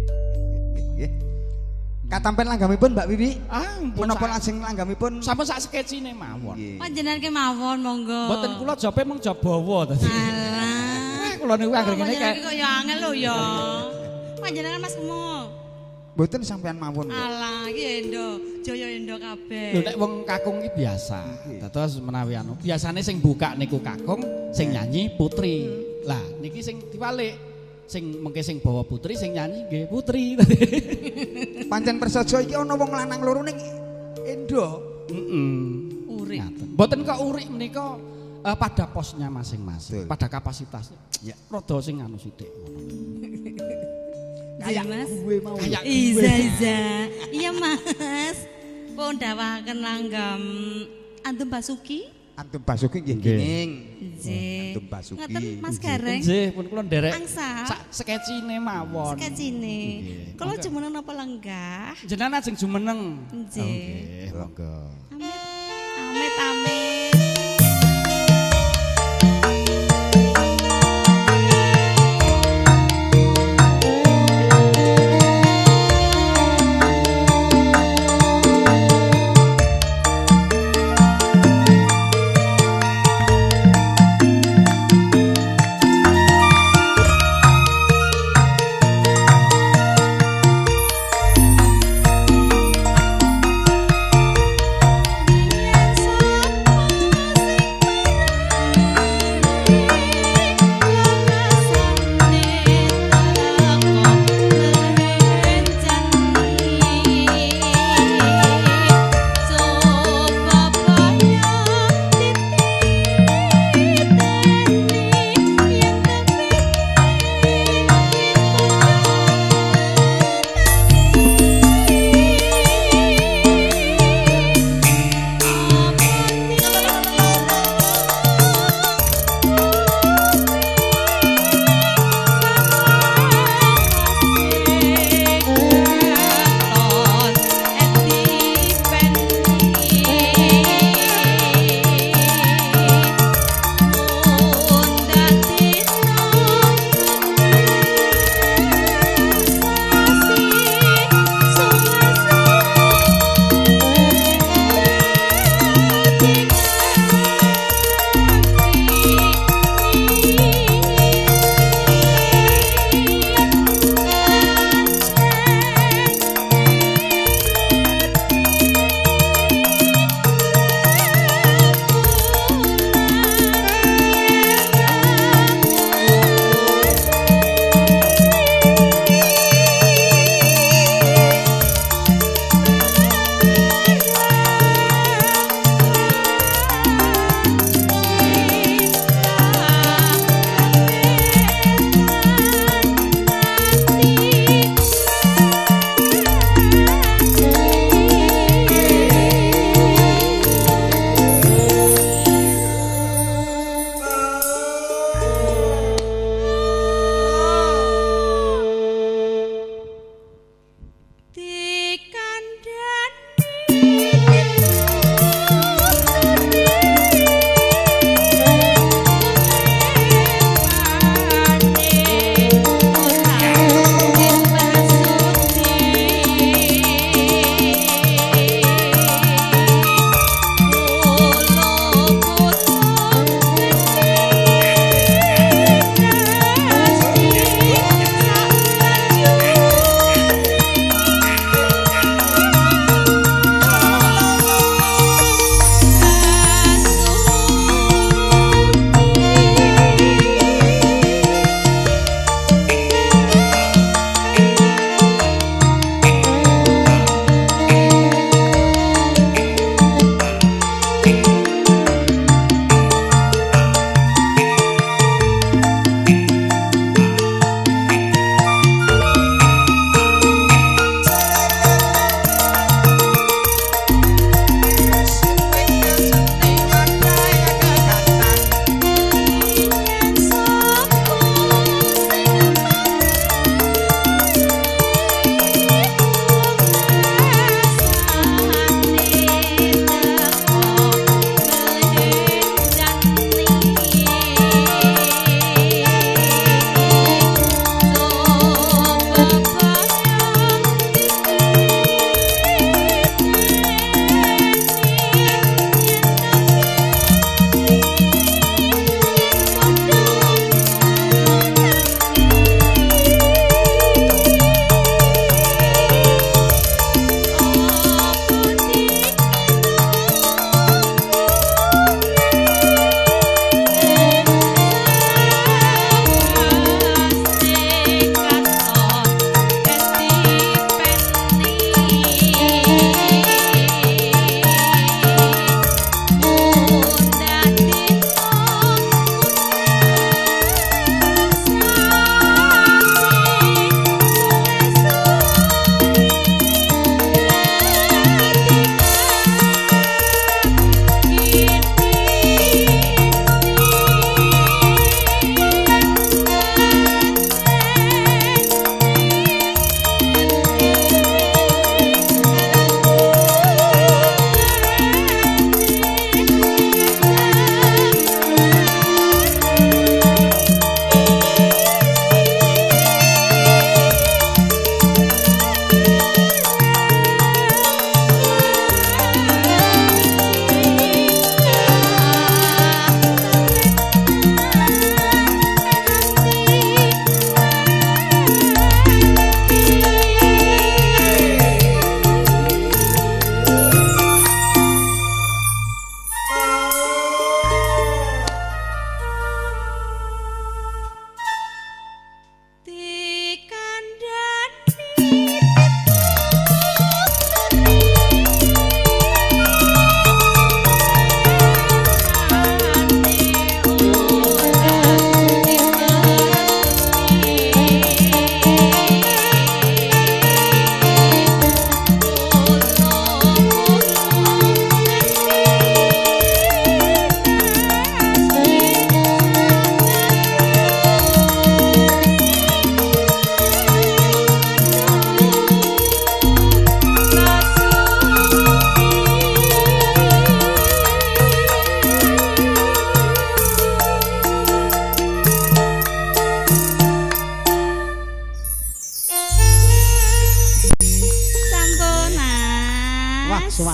A: Katampen langgamipun Mbak Wiwi.
C: Ampun
A: Menapa lajeng langgamipun?
C: sampun sak sketsine mawon.
A: Nggih.
B: Panjenengan kemawon monggo.
C: Mboten kula jope mung job bawa tadi.
B: Alah.
C: Kula niku anggere ngene
B: Panjenengan
C: kayak
B: kok ya angel lho ya. Panjenengan Mas Kemo.
A: Mboten sampean mawon kok.
B: Alah, iki Endo, Jaya Endo kabeh.
C: lho nek wong kakung iki biasa. Dados menawi anu, biasane sing buka niku kakung, sing nyanyi putri. Lah niki sing diwalik. Sing mengke sing bawa putri, sing nyanyi nggih putri.
A: Pancen prasaja iki ana wong lanang loro ning Endo.
B: Urip.
C: Mboten kok urik menika pada posnya masing-masing,
A: Betul.
C: pada kapasitasnya.
A: Ya.
C: Rada sing anu sithik ngono.
B: Kayak Mas.
A: Gue mau.
C: Kayak
B: Iza. Iya Mas. Pun dawaken langgam Antum Basuki.
A: Antum Basuki nggih
C: Nggih.
A: kenging.
B: Nggih.
A: Antum Basuki.
B: Ngoten Mas Gareng.
C: Nggih, pun kula nderek
B: Angsa.
C: sak sketsine mawon.
B: Sketsine.
C: Nggih.
B: Kalau
C: Monggo.
B: jumeneng napa lenggah?
C: Jenengan ajeng jumeneng.
B: Nggih.
C: Monggo.
B: Amit amit.
D: Yang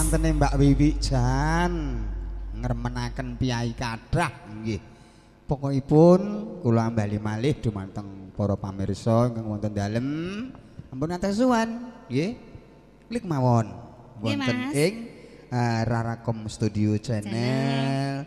A: Wantene Mbak Wiwi Jan ngremenaken piyai kathah nggih. Pokokipun kula bali malih dumateng para pamirsa ingkang wonten dalem. Ampun atur suwun nggih. Klik mawon wonten ing Rarakom Studio Channel.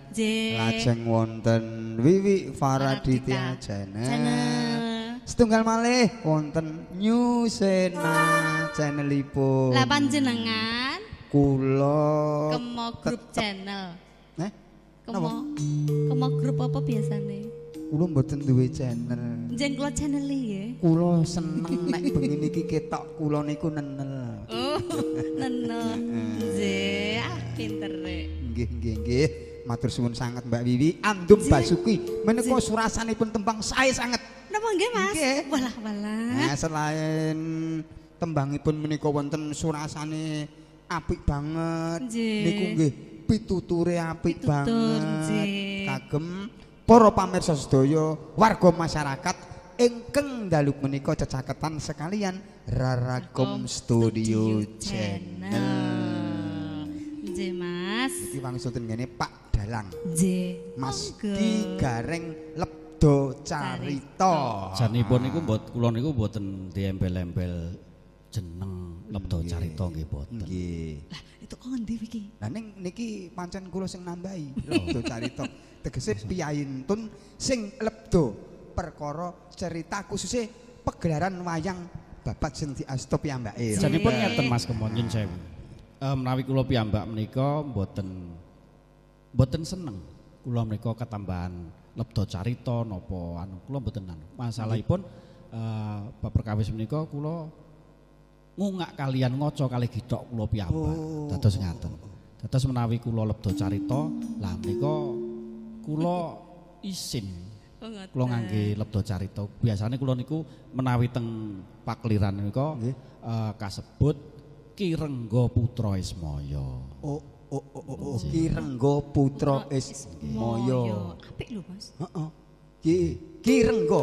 A: Lajeng wonten Wiwi Faraditya Channel. Setunggal malih wonten Newsena channelipun.
B: Lah panjenengan
A: Kula
B: Kemo Group Channel.
A: Napa?
B: Kemo Group apa biasane?
A: Kula mboten duwe channel.
B: Njen kula channel ya.
A: Kula seneng nek bengi niki ketok kula niku nenel.
B: Oh, neno. Nggih, pinter rek.
A: Nggih. Matur suwun sanget Mbak Wiwi. Andum Basuki menika surasanipun tembang sae sanget.
B: Napa nggih, Mas?
A: Nggih.
B: Walah.
A: Nah, selain tembangipun menika wonten surasane apik banget. Niku nggih pituture apik banget. Kagem para pamirsa sedaya warga masyarakat ingkang dalu menika cecaketan sekalian Rarakom Studio Channel.
B: Nggih, Mas.
A: Iki wangsulipun ngene Pak Dalang.
B: Nggih.
A: Mas Ki Gareng Lebdo Carita.
C: Janipun niku kula niku mboten diempel-empel jeneng Lebdo Carita nggih boten.
A: Nggih.
B: Lah, itu kok ngendi iki?
A: Lah ning niki pancen kula sing nambahi Lebdo Carita. Tegese piyayintun sing lebdo perkara cerita khususnya pegelaran wayang babat sing diasta piyambake.
C: Janipun ngeten Mas Kemonjen sewu. Menawi kula piyambak menika mboten seneng. Kula menika ketambahan Lebdo Carita napa anu kula mboten anu. Masalahipun bab perkawis menika kula ngungak kalian ngoco kalih githok kula piyambak. Dados ngaten. Dados menawi kula Lebdo Carita lah menika kula isin. Kula ngangge Lebdo Carita. Biasane kula niku menawi teng pakliran menika kasebut Ki Rengga Putra Ismaya.
A: Ki Rengga Putra Ismaya.
B: Apik lho, Mas.
A: Heeh. Ki Rengga.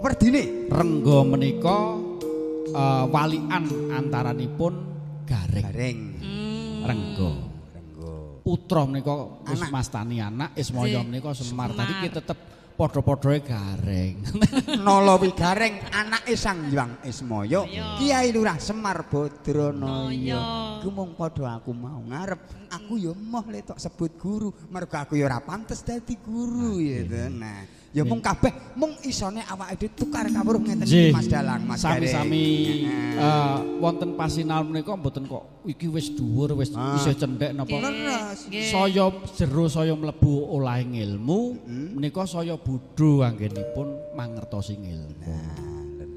A: Werdine
C: Rengga menika walian antaranipun Gareng. Rengga. Putra menika wis mastani anak, Ismaya menika Semar. Tadi kita tetep padha-padhae Gareng.
A: Nala Wigareng anake Sang Hyang Ismaya, Kiai Lurah Semar Badranaya. Gumung padha aku mau ngarep, aku ya moh le tok sebut guru, mergo aku ya ora pantes dadi guru ya. Nah, ya mung kabeh mung isone awake dhewe tukar kawruh ngeten iki Mas Dalang, Mas Gareng.
C: Sami-sami wonten pasinal menika mboten kok iki wis dhuwur wis isih cendhek napa. Saya jero saya mlebu olahing ilmu menika saya bodho anggenipun mangertosi ilmu.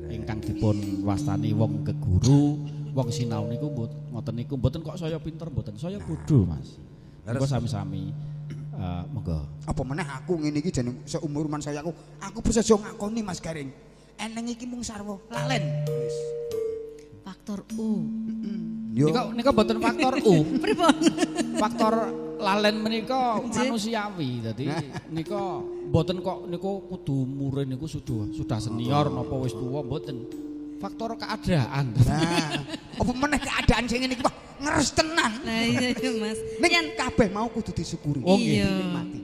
C: Ingkang dipun wastani wong keguru, wong sinau niku ngoten niku mboten kok saya pinter mboten, saya bodho Mas. Niku sami-sami monggo.
A: Apa meneh aku ngene iki jeneng seumuran saya aku bisa jo ngakoni Mas Gareng. Eneng iki mung sarwa lalen.
B: Faktor U.
C: Nika mboten faktor U.
B: Pripun?
C: Faktor lalen menika manusiawi. Dadi nika mboten kok niku kudu murid niku sudah senior napa wis tuwa mboten. Faktor keadaan.
A: Nah, apa meneh keadaan sing ngene iki wah ngeres tenan.
B: Lah iya Mas.
A: Ning kabeh mau kudu disyukuri.
B: Iya.
A: Nikmati.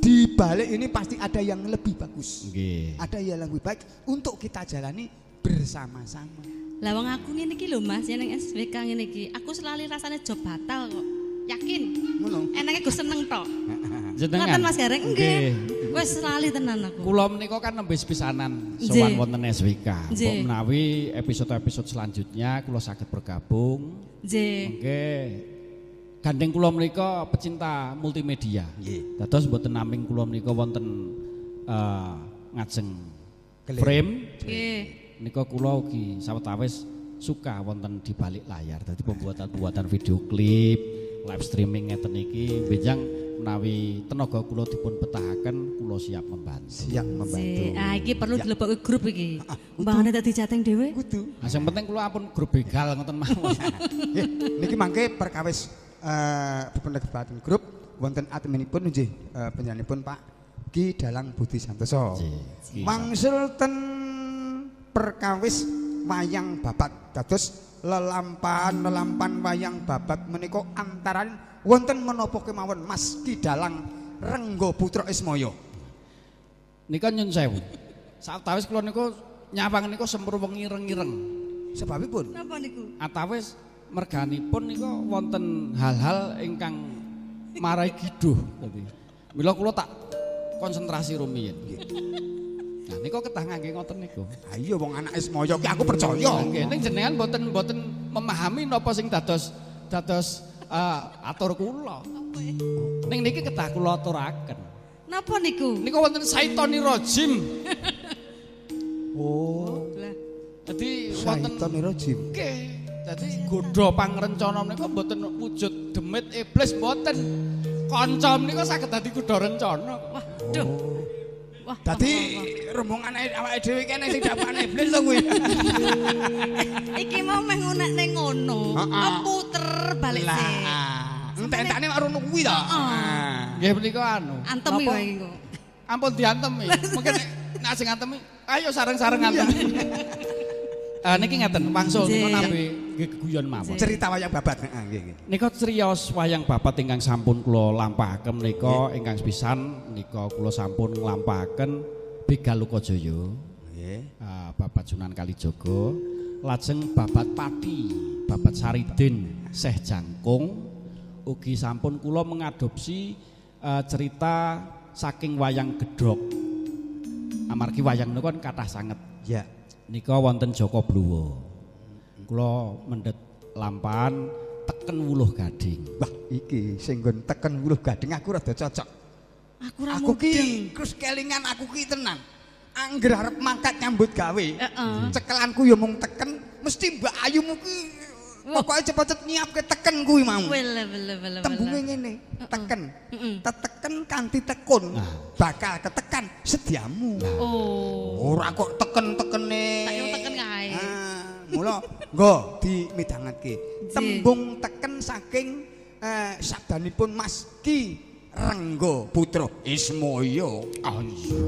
A: Di balik ini pasti ada yang lebih bagus.
C: Nggih.
A: Ada yang lebih baik untuk kita jalani bersama-sama.
B: Lah wong aku ngene iki lho Mas, yen nang SWK ngene iki, aku selalu rasane job batal kok. Yakin?
A: Ngono.
B: Enake Gus seneng tok.
C: Jenengan.
B: Ngoten Mas Gareng nggih. Wis lali tenan aku.
C: Kula menika kan nembe pisanan sowan wonten SWK. Mbok menawi episode-episode selanjutnya kula saged bergabung.
B: Nggih.
C: Nggih. Gandeng kula menika pecinta multimedia.
A: Nggih.
C: Dados mboten naming kula menika wonten ngajeng frame.
B: Nggih.
C: Nika kula ugi sawetawis suka wonten di balik layar. Dadi pembuatan video klip, live streaming ngeten iki benjang menawi tenaga kula dipun betahaken kula siap membantu.
A: Siap membantu.
B: Ah iki perlu dilebokke grup iki. Mbangane dadi jateng dhewe.
A: Kudu.
C: Nah, sing penting kula ampun grup begal ngoten mawon.
A: Niki mangke perkawis penegakan grup wonten adminipun nggih penyanipun Pak Ki Dalang Budi Santoso. Wangsul ten perkawis wayang babat dados lelampahan wayang babat menika antaran wonten menapa kemawon Mas Ki Dalang Renggo Putra Ismaya.
C: Nika nyun sewu. Sawetawis kula niku nyawang niku sempur wengi ireng-ireng.
A: Sebabipun
B: Napa niku?
C: Atawis merganipun niku wonten hal-hal ingkang marai giduh dadi. Mila kula tak konsentrasi rumiyin. Nah niku ketah ngangge ngoten niku.
A: Ha iya wong anak Ismaya ki aku percaya.
C: Nggih ning jenengan mboten memahami napa sing dados atur kula. Ning niki ketah kula aturaken.
B: Napa niku?
C: Niku wonten saitoni rajim.
A: Oh,
B: Lah,
C: Dadi wonten
A: Saitoni rajim.
C: nggih. Dadi godha pangrencana menika mboten wujud demit iblis mboten. Kanca menika saged dadi godha rencana.
B: waduh. Wah.
A: Dadi rombongane awake dhewe kene sing dapane iblis lho kuwi.
B: Iki mau meh ngunekne ngono. Puter balik sih.
A: Entek-entekane karo ngono kuwi ta.
C: Nggih menika anu.
B: Antem
C: napa?
B: iki kok.
C: Ampun diantemi. Mungkin nek sing antemi, ayo sareng-sareng antemi. Niki ngaten, wangsul
B: Nggih.
C: niku nambe nggih geguyon mawon.
A: Cerita wayang babat. Heeh, nggih nggih.
C: Nika criyos wayang babat ingkang sampun kula lampahaken menika ingkang pisan nika kula sampun nglampahaken Begal Lukajaya.
A: Nggih.
C: Babat Sunan Kalijaga, lajeng babat Pati, babat Saridin, Syekh Jangkung, ugi sampun kula mengadopsi cerita saking wayang gedhog. Amargi wayang niku kan kathah sanget.
A: Ya.
C: Nika wonten Jaka Blua. Kula mendhet lampahan teken Wuluh Gading.
A: Wah, iki sing nggon teken Wuluh Gading aku rada cocok.
B: Aku ra
A: Aku
B: mudeng.
A: ki terus kelingan aku ki tenan. Angger arep mangkat nyambut gawe.
B: Heeh.
A: Cekelanku ya mung teken, mesti Mbak Ayumu ki pokoke cepet-cepet nyiapke teken kuwi mau.
B: Wele.
A: Tembunge ngene, teken.
B: Heeh.
A: Teteken kanthi tekun.
C: Nah.
A: Bakal ketekan sediamu.
B: Oh.
A: Ora kok teken-tekene.
B: Tak yo teken kae.
A: Mula nggo dimidhangetke. Tembung teken saking sabdanipun Mas Ki Renggo Putra Ismaya.
C: Oh iya.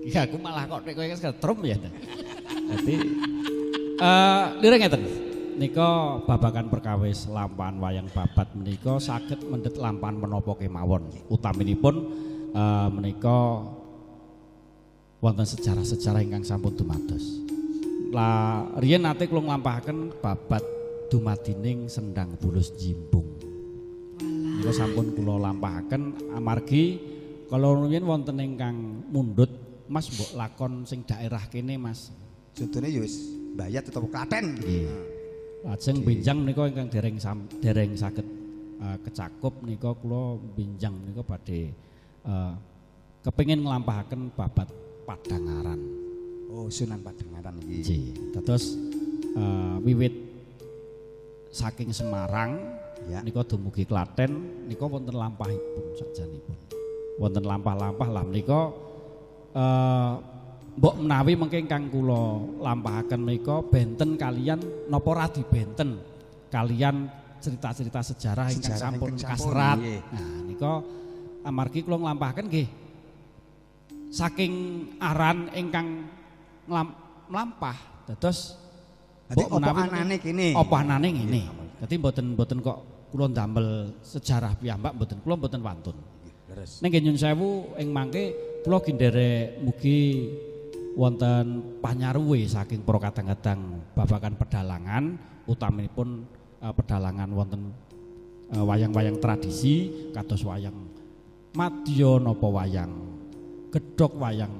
C: Iya aku malah kok nek kowe ketrum ya. Dadi lire ngeten. Nika babakan perkawis lampahan wayang babat menika saged mendhet lampahan menapa kemawon. Utaminipun menika wonten sejarah-sejarah ingkang sampun dumados. Lah riyen nate kula nglampahaken babat dumadining Sendang Bulus Jimbung. Nika sampun kula lampahaken amargi kala rumiyin wonten ingkang mundhut Mas mbok lakon sing daerah kene Mas.
A: Contone ya wis Bayat utawa Klaten.
C: Nggih. Lajeng benjang menika ingkang dereng saged kecakup nika kula benjang menika badhe kepengin nglampahaken babat Padangaran.
A: Oh, Sunan Padangaran iki.
C: Nggih. Dados wiwit saking Semarang
A: Ya.
C: nika dumugi Klaten nika wonten lampahipun sakjanipun. Wonten lampah-lampah lah menika mbok menawi mengke ingkang kula lampahaken menika benten kalian napa radi benten kalian cerita-cerita sejarah ingkang sampun kaserat. Nah nika amargi kula nglampahaken nggih saking aran ingkang mlampah dados
A: Dadi apa anane kene?
C: Apa anane ngene. Dadi mboten kok kula ndamel sejarah piyambak mboten kula mboten wantun.
A: Leres.
C: Ning nyun sewu ing mangke kula ginderek mugi wonten panyaruwe saking para kadang-kadang babakan pedalangan utaminipun pedalangan wonten wayang-wayang tradisi kados wayang madya napa wayang gedhog wayang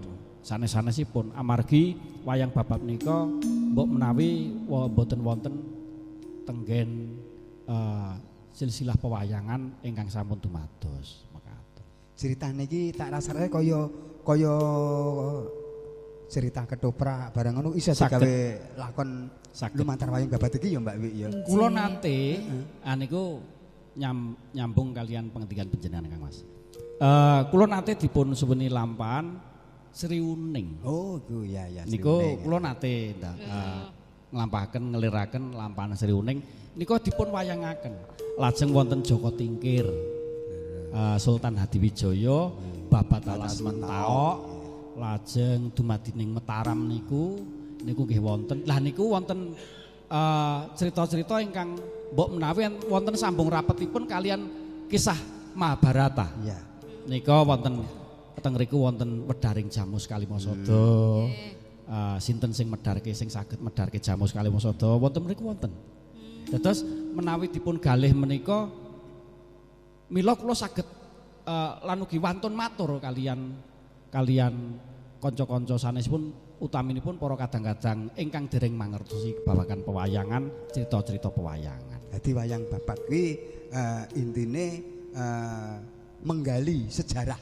C: sanes-sanesipun amargi wayang babat nika mbok menawi boten wonten tenggen silsilah pewayangan ingkang sampun dumados mekaten.
A: Ceritane iki tak rasane kaya cerita ketoprak barang ngono iso digawe lakon lumantar wayang babat iki ya Mbak Wi ya.
C: Kula nate niku nyambung kalian pengendikan panjenengan Kang Mas. Kula nate dipun suweni lampahan Sri Uning.
A: Oh, iku ya ya.
C: Niku kula nate nglampahaken ngeliraken lampahan Sri Uning niku dipun wayangaken. Lajeng wonten Joko Tingkir. Sultan Hadiwijaya Babat Alas Mentaok. Lajeng dumadining Mataram niku nggih wonten. Lah niku wonten cerita-cerita ingkang mbok menawi wonten sambung rapetipun kalian kisah Mahabharata.
D: Iya.
C: Nika wonten teng riku wonten Wedaring Jamus Kalimasada. Sinten sing medharke sing saged medharke Jamus Kalimasada wonten mriku wonten. Dados menawi dipun galih menika mila kula saged lan ugi wantun matur kalian kanca-kanca sanesipun utaminipun para kadang-kadang ingkang dereng mangertosi babagan pewayangan, cerita-cerita pewayangan.
D: Dadi wayang babat kuwi intine menggali sejarah.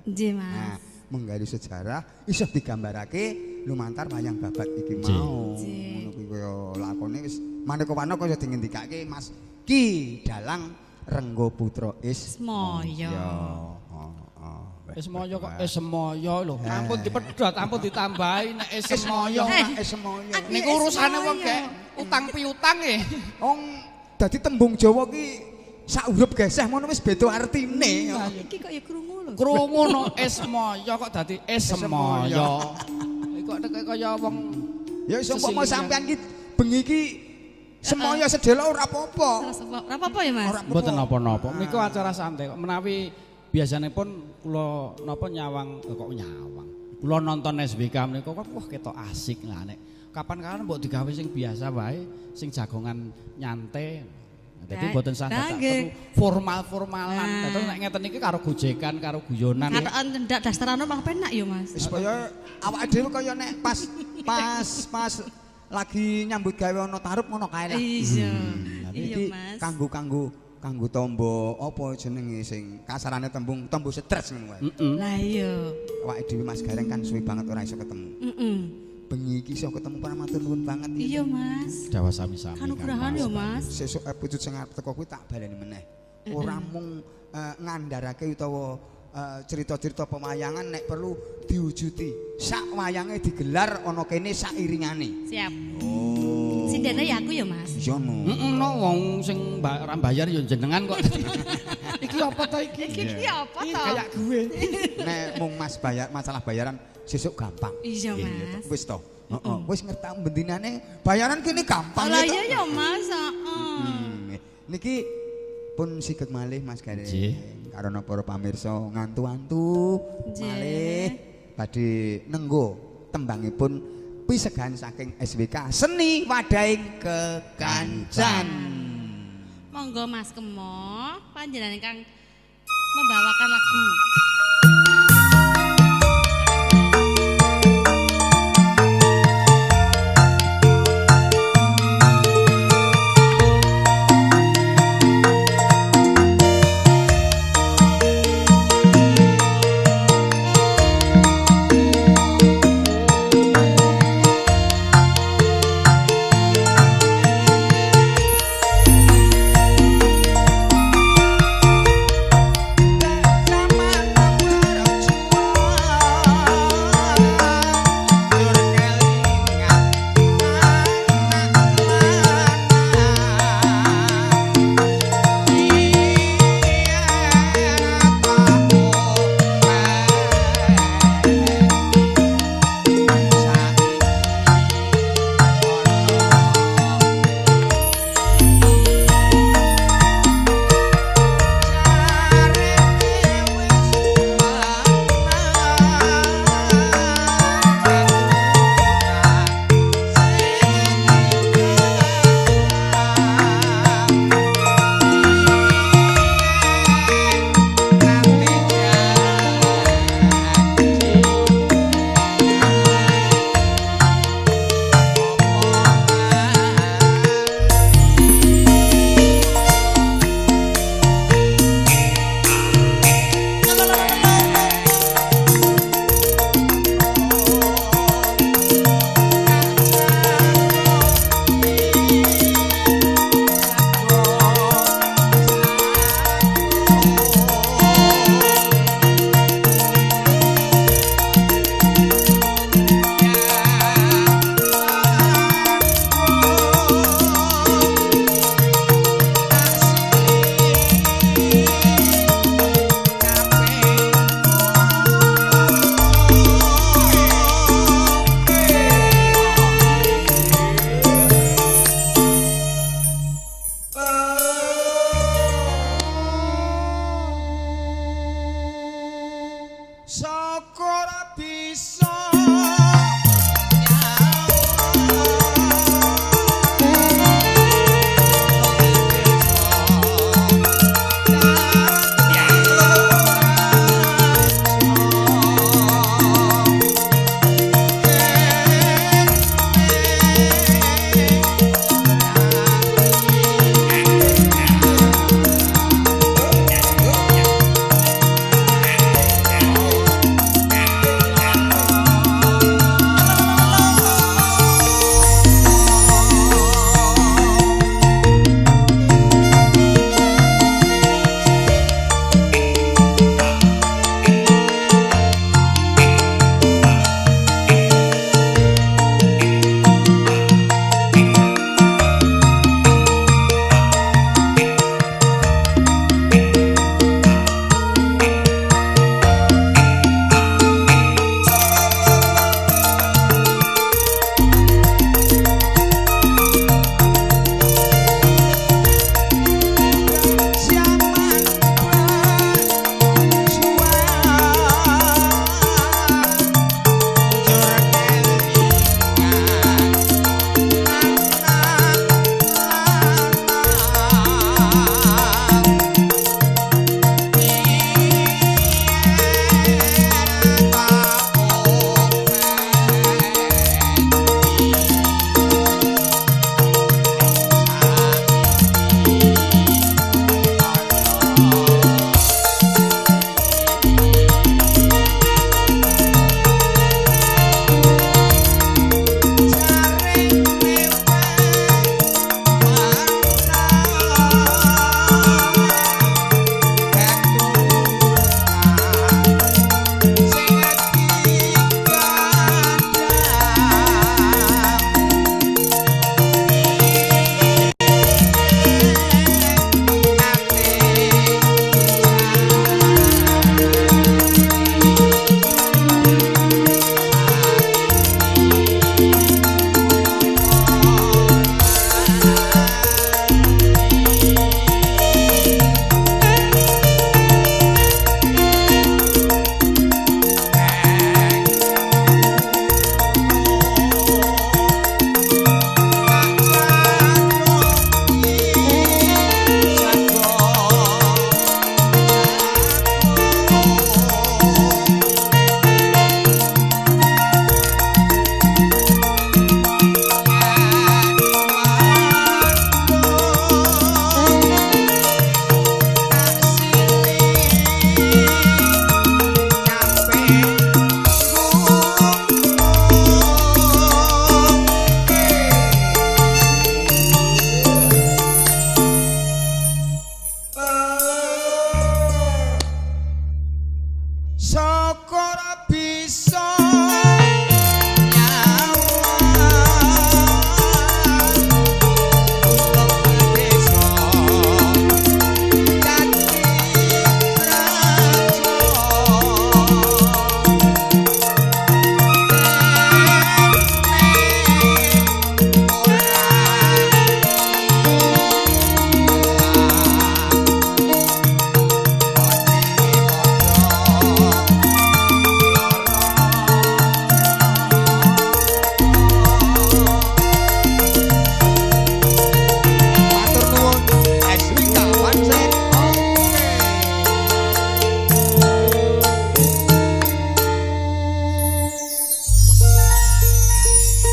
B: Nggih,
D: Nah,
B: Mas.
D: menggali sejarah iso digambarake lumantar wayang babat iki mau. Ngono kuwi kaya lakone wis maneka-maneka kaya dingendikake Mas Ki Dalang Renggo Putra
B: Semoyo.
C: Esmoyo kok esmoyo lho. Ampun dipedhot, ampun ditambahi nek esmoyo.
D: Semoyo.
C: Niku urusane wong gek utang piutang nggih.
D: Wong dadi tembung Jawa ki sak urip geseh ngono wis beda artine.
B: Iki kok ya krungu lho.
C: Krungu no esmoyo kok dadi esmoyo. Iku kok kaya wong
D: Ya iso umpama sampean ki bengi ki semoyo sedelo ora apa-apa.
B: Ora apa-apa ya, Mas?
C: mboten napa-napa. Niku acara santai kok menawi biasanipun kula napa nyawang kok nyawang. Kula nonton SBK menika kok wah ketok asik lah nek kapan-kapan mbok digawe sing biasa wae, sing jagongan nyantai. Dadi mboten sangat formal-formalan. Dadi nek ngeten iki karo gojekan, karo guyonan.
B: Katokan ndak dasterane malah penak ya, Mas.
D: Wis kaya awake dhewe kaya nek pas lagi nyambut gawe ana tarup ngono kae lah.
B: Iya.
D: Iki
B: Iya, Mas.
D: kanggo tombo apa jenenge sing kasarane tombo stres ngono wae.
B: Lah iya.
D: Awake dhewe Mas Gareng kan suwe banget ora iso ketemu. Bengi iki iso ketemu para matur nuwun banget.
B: Iya, Mas.
C: Dawa sami-sami.
B: Kanugrahan ya, Mas.
D: Sesuk pujut sing arep teko kuwi tak baleni meneh. Ora mung ngandharake utawa cerita-cerita pemayangan nek perlu diwujudi. Sak wayange digelar ana kene sak iringane.
B: Siap.
D: Oh.
B: Sindene ya aku ya, Mas.
D: Iya no.
C: No wong sing ora bayar ya jenengan kok. Iki apa ta iki?
B: Iki apa to?
C: Kayak gue.
D: Nek mung Mas bayar masalah bayaran sesuk gampang.
B: Iya, Mas.
D: Wis to. Heeh, wis ngerti bendinane bayaran kene gampang
B: Lah
D: ya.
B: iya ya, Mas. Heeh.
D: Niki pun siget malih Mas Gareng.
C: Nggih.
D: Karena para pamirsa ngantu-antu
B: Nggih.
D: malih badhe nenggo tembangipun pisegan saking SWK Seni Wadahing Kekancan.
B: Monggo Mas Kemo, panjenengan ingkang membawakan lagu.
D: Zaman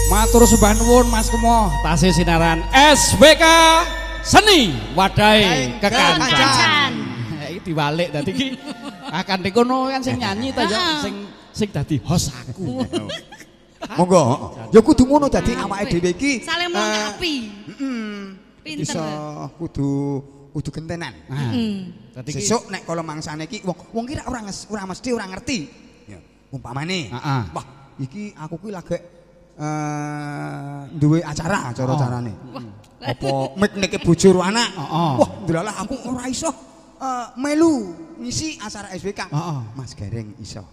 C: Matur sembah nuwun Mas Kemo, tasih sinaran SBK Seni Wadai Kekancan. Iki diwalik dadi iki akan kono kan sing nyanyi ta ya sing dadi host aku.
D: Monggo. Ya kudu ngono dadi awake dhewe iki
B: saling melengkapi. Pinter.
D: Iso kudu gentenan.
C: Dadi iki
D: Sesuk nek kala mangsane iki wong kira ora mesti ora ngerti. Ya, umpamane. Wah, iki aku kuwi lagi duwe acara cara-carane. Apa miknike bojo anak. Wah, ndelalah aku ora iso melu ngisi acara SBK. Mas Gareng iso.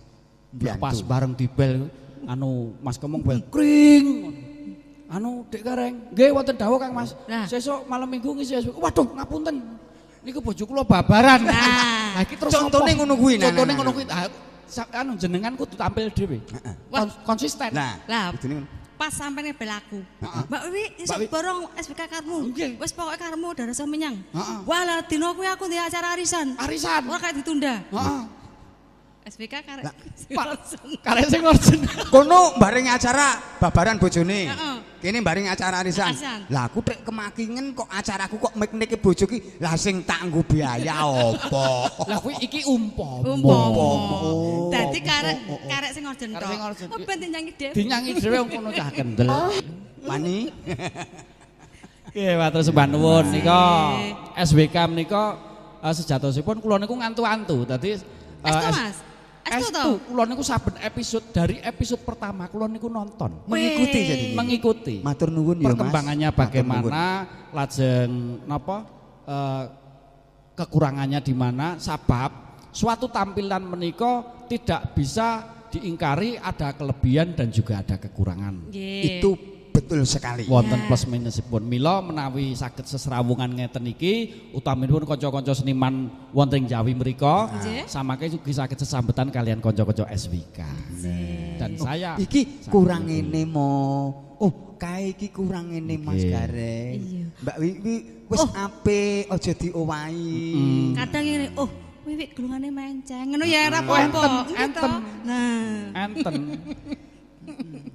C: pas bareng dibel anu Mas Kemong bel kring. Anu Dik Gareng, nggih wonten dawuh Kang Mas. Sesuk malam Minggu ngisi SBK. Waduh, ngapunten. Niku bojo kula babaran. Nah, iki terus
D: contone ngono kuwi.
C: Contone ngono kuwi. Anu jenengan kudu tampil dhewe. Konsisten.
B: Lah, pas sampene belaku. Mbak Wiwi isuk borong SBK karmu. Wis pokoke karmu udah rasa menyang. Wah, lah dino kuwi aku ndek acara arisan. Ora kayak ditunda. SBK karek
C: sing orjen.
D: Kono bareng acara babaran bojone. Kene bareng acara arisan. Lah aku tek kemakingen kok acaraku kok miknike bojo ki lah sing tak nggo biaya apa?
C: Lah kuwi iki umpama.
B: Dadi karek sing orjen tok. Oh ben dinyanyi dhewe.
C: Dinyanyi dhewe wong kono cah kendel.
D: Wani.
C: Nggih, matur sembah nuwun nika SBK menika sejatosipun kula niku ngantu-antu. Dadi
B: Mas.
C: Estu kula niku saben episode dari episode pertama kula niku nonton.
D: Mengikuti jadi.
C: Mengikuti.
D: Matur nuwun ya Mas.
C: Perkembangannya bagaimana, lajeng napa kekurangannya di mana, sabab suatu tampilan menika tidak bisa diingkari, ada kelebihan dan juga ada kekurangan.
D: Itu betul sekali.
C: Wonten plus minusipun. Mila menawi saged sesrawungan ngeten iki utaminipun kanca-kanca seniman wonten Jawi mriku samangke ugi saged sesambetan kalian kanca-kanca SBK. Dan saya
D: iki kurang ngene mo. Oh, kae iki kurang ngene Mas Gareng. Mbak Wiwi wis apik aja diowahi.
B: Kadang ngene, oh Wiwi glungane menceng. Ngono ya ora apa-apa.
C: Enten.
B: Nah,
C: enten.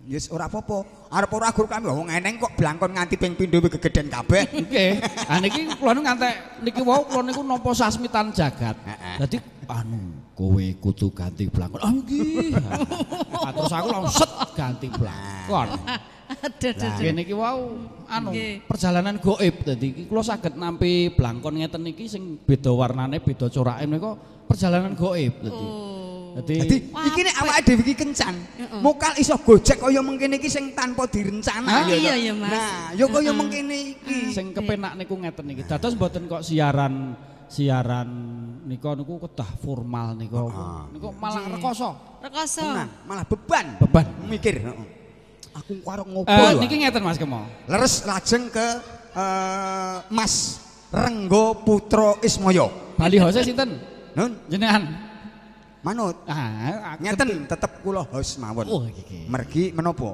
D: Yes ora apa-apa. Arep ora guru kami wong eneng kok blangkon nganti ping pindho gegeden kabeh.
C: Nggih. Ha niki kula nu ngantek niki wau kula niku nampa sasmitan jagat. Dadi kowe kudu ganti blangkon. Ah nggih. Terus aku langsung set ganti blangkon. Nggih niki wau perjalanan goib dadi kula saged nampi blangkon ngeten niki sing beda warnane, beda corake menika perjalanan goib dadi.
D: Dadi iki nek awake dhewe iki kencang, mokal iso gojek kaya mengkene iki sing tanpa direncana ya.
B: Iya Mas.
D: Nah, ya kaya mengkene iki.
C: Sing kepenak niku ngeten niki. Dados mboten kok siaran nika niku kedah formal niku. Niku malah rekoso.
D: Malah beban. Mikir, aku karo ngopo
C: niki ngeten Mas Kemo.
D: Leres lajeng ke Mas Renggo Putra Ismaya.
C: Balihose sinten?
D: Nun,
C: Jenengan.
D: Manut. Ngeten tetep kula host mawon. Mergi menapa?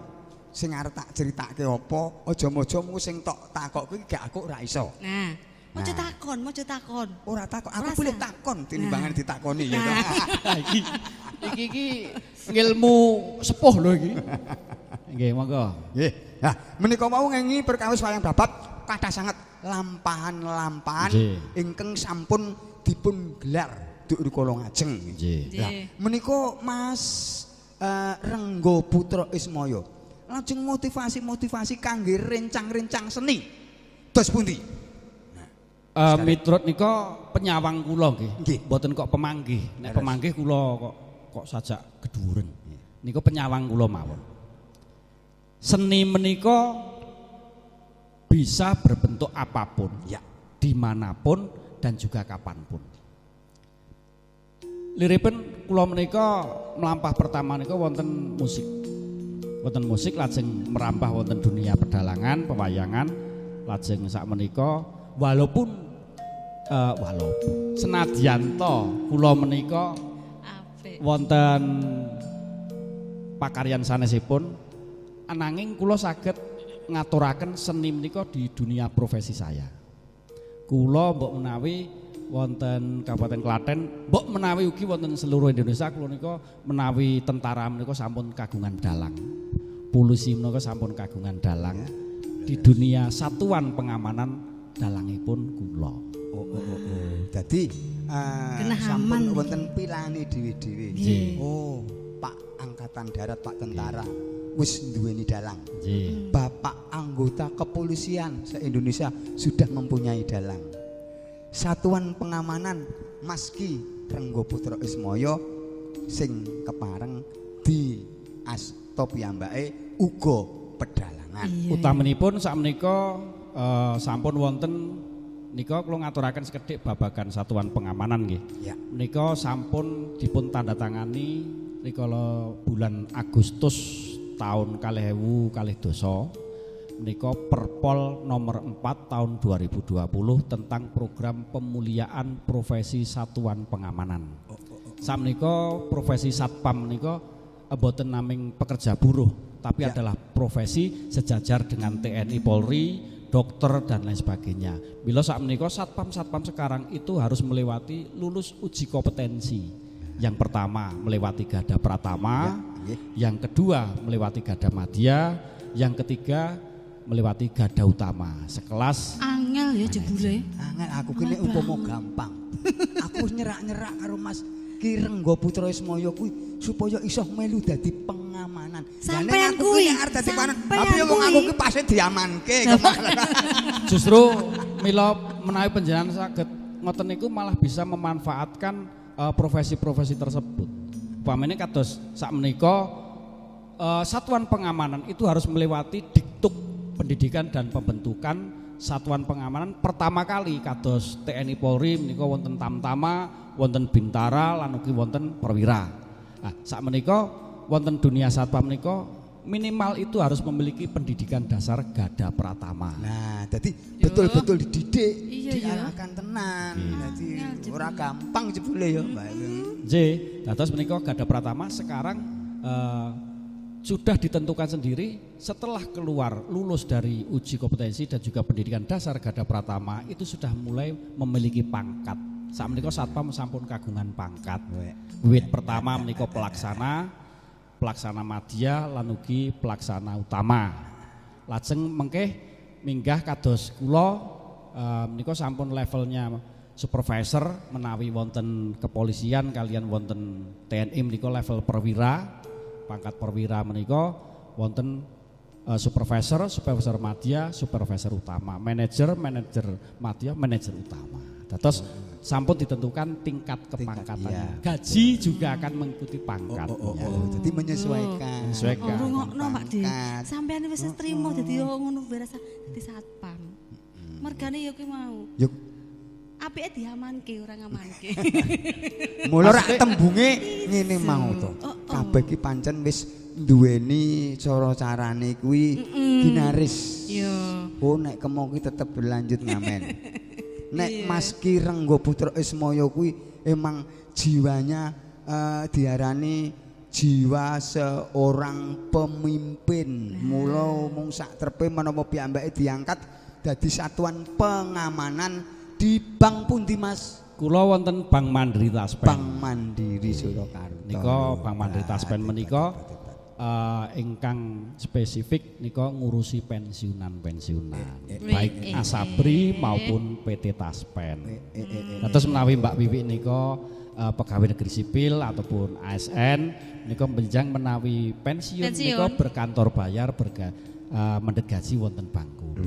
D: Sing arep tak critake apa? Aja mojo sing tok takok kuwi gak aku ora iso.
B: Nah, mojo takon.
D: Ora takon, aku boleh takon tinimbangan ditakoni ya.
C: Iki ngilmu sepuh lho iki. Nggih, monggo.
D: Nggih. Nah, menika mau ngengi perkawis wayang babat kathah sanget lampahan-lampahan ingkang sampun dipun gelar duk rikala ngajeng. Lah menika Mas Renggo Putra Ismaya lajeng motivasi kangge rencang-rencang seni. Dos pundi?
C: Miturut nika penyawang kula nggih. Mboten kok pemanggih. Nek pemanggih kula kok sajak gedhuren. Nika penyawang kula mawon. Seni menika bisa berbentuk apapun, dimanapun dan juga kapanpun. Liripun kula menika melampah pertama nika wonten musik. Wonten musik lajeng merambah wonten dunia pedalangan, pewayangan, lajeng sak menika walaupun senadyan to kula menika wonten pakaryan sanesipun ananging kula saged ngaturaken seni menika di dunia profesi saya. Kula mbok menawi wonten Kabupaten Klaten, mbok menawi ugi wonten seluruh Indonesia kula nika menawi tentara menika sampun kagungan dalang. polisi menika sampun kagungan dalang. Di dunia satuan pengamanan dalangipun kula.
D: Dadi sampun wonten pilane dhewe-dhewe. Oh, Pak Angkatan Darat, Pak Tentara wis duweni dalang. Bapak anggota kepolisian se-Indonesia sudah mempunyai dalang. Satuan pengamanan Maski Renggo Putra Ismaya sing kepareng di asta piyambake uga pedalangan.
C: Utamanipun sakmenika sampun wonten nika kula ngaturaken sekedhik babagan satuan pengamanan nggih. Menika sampun dipun tandatangani rikala bulan Agustus tahun 2012. Menika Perpol nomor 4 tahun 2020 tentang program pemuliaan profesi satuan pengamanan. Sakmenika profesi satpam menika boten naming pekerja buruh, tapi adalah profesi sejajar dengan TNI, Polri, dokter dan lain sebagainya. Bila sakmenika satpam sekarang itu harus melewati lulus uji kompetensi. Yang pertama melewati Gada Pratama, yang kedua melewati Gada Madya, yang ketiga melewati Gada Utama. Sekelas
B: angel ya jebule.
D: Angel aku kene umpama gampang. Aku nyerak-nyerak karo Mas Ki Renggo Putra Ismaya kuwi supaya iso melu dadi pengamanan.
B: Sampeyan kuwi
D: arep dadi pengamanan. Tapi wong aku ki pasti diamanke.
C: Justru mila menawi panjenengan saged ngoten niku malah bisa memanfaatkan profesi-profesi tersebut. Upamane kados sakmenika satuan pengamanan itu harus melewati diktuk pendidikan dan pembentukan satuan pengamanan pertama kali kados TNI Polri menika wonten Tamtama, wonten Bintara, lan ugi wonten Perwira. Nah, sakmenika wonten dunia satpam menika minimal itu harus memiliki pendidikan dasar Gada Pratama.
D: Nah, jadi betul-betul dididik, diarahkan tenan. Jadi ora gampang jebule ya, Mbak.
C: Nggih, dados menika Gada Pratama sekarang sudah ditentukan sendiri setelah keluar lulus dari uji kompetensi dan juga pendidikan dasar Gada Pratama itu sudah mulai memiliki pangkat. Saat menika satpam sampun kagungan pangkat. Wiwit pertama menika pelaksana madya lan ugi pelaksana utama. Lajeng mengke minggah kados kula menika sampun levelnya supervisor menawi wonten kepolisian kalian wonten TNI menika level perwira. Pangkat perwira menika wonten supervisor madya, supervisor utama, manajer madya, manajer utama. Dados sampun ditentukan tingkat kepangkatannya. Gaji juga akan mengikuti pangkat.
D: Jadi menyesuaikan.
B: Rungokno Pak Di. Sampeyan wis trimo dadi ngono berasa dadi satpam. Mergane ya kuwi mau. Apike diamanke ora ngamanke.
D: Mula rak tembunge ngene mau to. Kabeh iki pancen wis duweni cara-carane kuwi ginaris.
B: Iya.
D: Oh nek kemo ki tetep berlanjut ngamen. Nek Mas Ki Renggo Putra Ismaya kuwi emang jiwanya diarani jiwa seorang pemimpin. Mula mung sak trepe menapa piyambake diangkat dadi satuan pengamanan di Bank pundi Mas?
C: Kula wonten Bank Mandiri Taspen.
D: Bank Mandiri Surakarta.
C: Nika Bank Mandiri Taspen menika ingkang spesifik nika ngurusi pensiunan. Baik Asabri maupun PT Taspen. Terus menawi Mbak Wiwi nika pegawai negeri sipil ataupun ASN nika benjang menawi pensiun nika berkantor bayar mendhet gaji wonten bangku.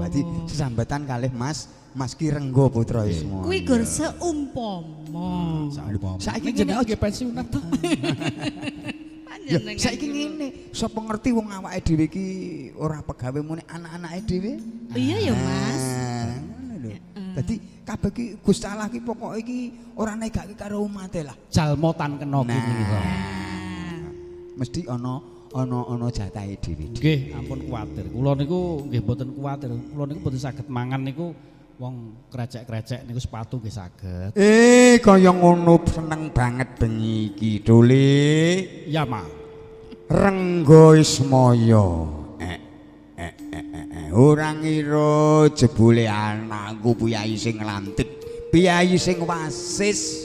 D: Berarti sesambatan kalih Mas Ki Renggo Putra Ismaya.
B: Kuwi gur seumpama.
D: Saiki jenenge nggih pensiunan to. Saiki ngene, sapa ngerti wong awake dhewe iki ora pegawe muni anak-anake dhewe?
B: Iya ya Mas.
D: Ngono lho. Dadi kabeh iki Gusti Allah iki pokoke iki ora negake karo umate lah.
C: Jalma tan kena kene.
D: Mesti ana jatahe dhewe.
C: Nggih, ampun kuwatir. Kula niku nggih mboten kuwatir. Kula niku mboten saged mangan niku wong krecek-krecek niku sepatu nggih saged.
D: Kaya ngono seneng banget bengi iki, Dole.
C: Ya, Ma.
D: Renggo Ismaya. Ora ngira jebule anakku piyai sing lantik, piyai sing wasis.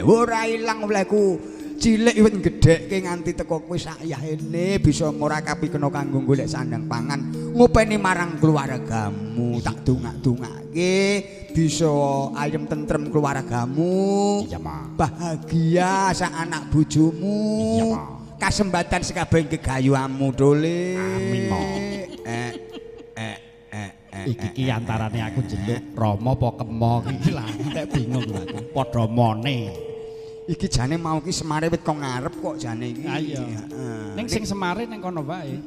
D: Ora ilang olehku cilik wit gedhekke nganti teko kowe sak yahene bisa murakabi kena kanggo golek sandang pangan ngopeni marang keluargamu tak dongak-dongake bisa ayem tentrem keluargamu
C: iya Ma
D: bahagia sak anak bojomu
C: iya Ma
D: kasembatan sekabeh gegayuhanmu dole
C: amin Ma iki antarane aku njeluk Rama apa Kemo iki lah nek bingung aku padha mone
D: iki jane mau ki Semare wit kok ngarep kok jane iki
C: iya ning sing Semare ning kono wae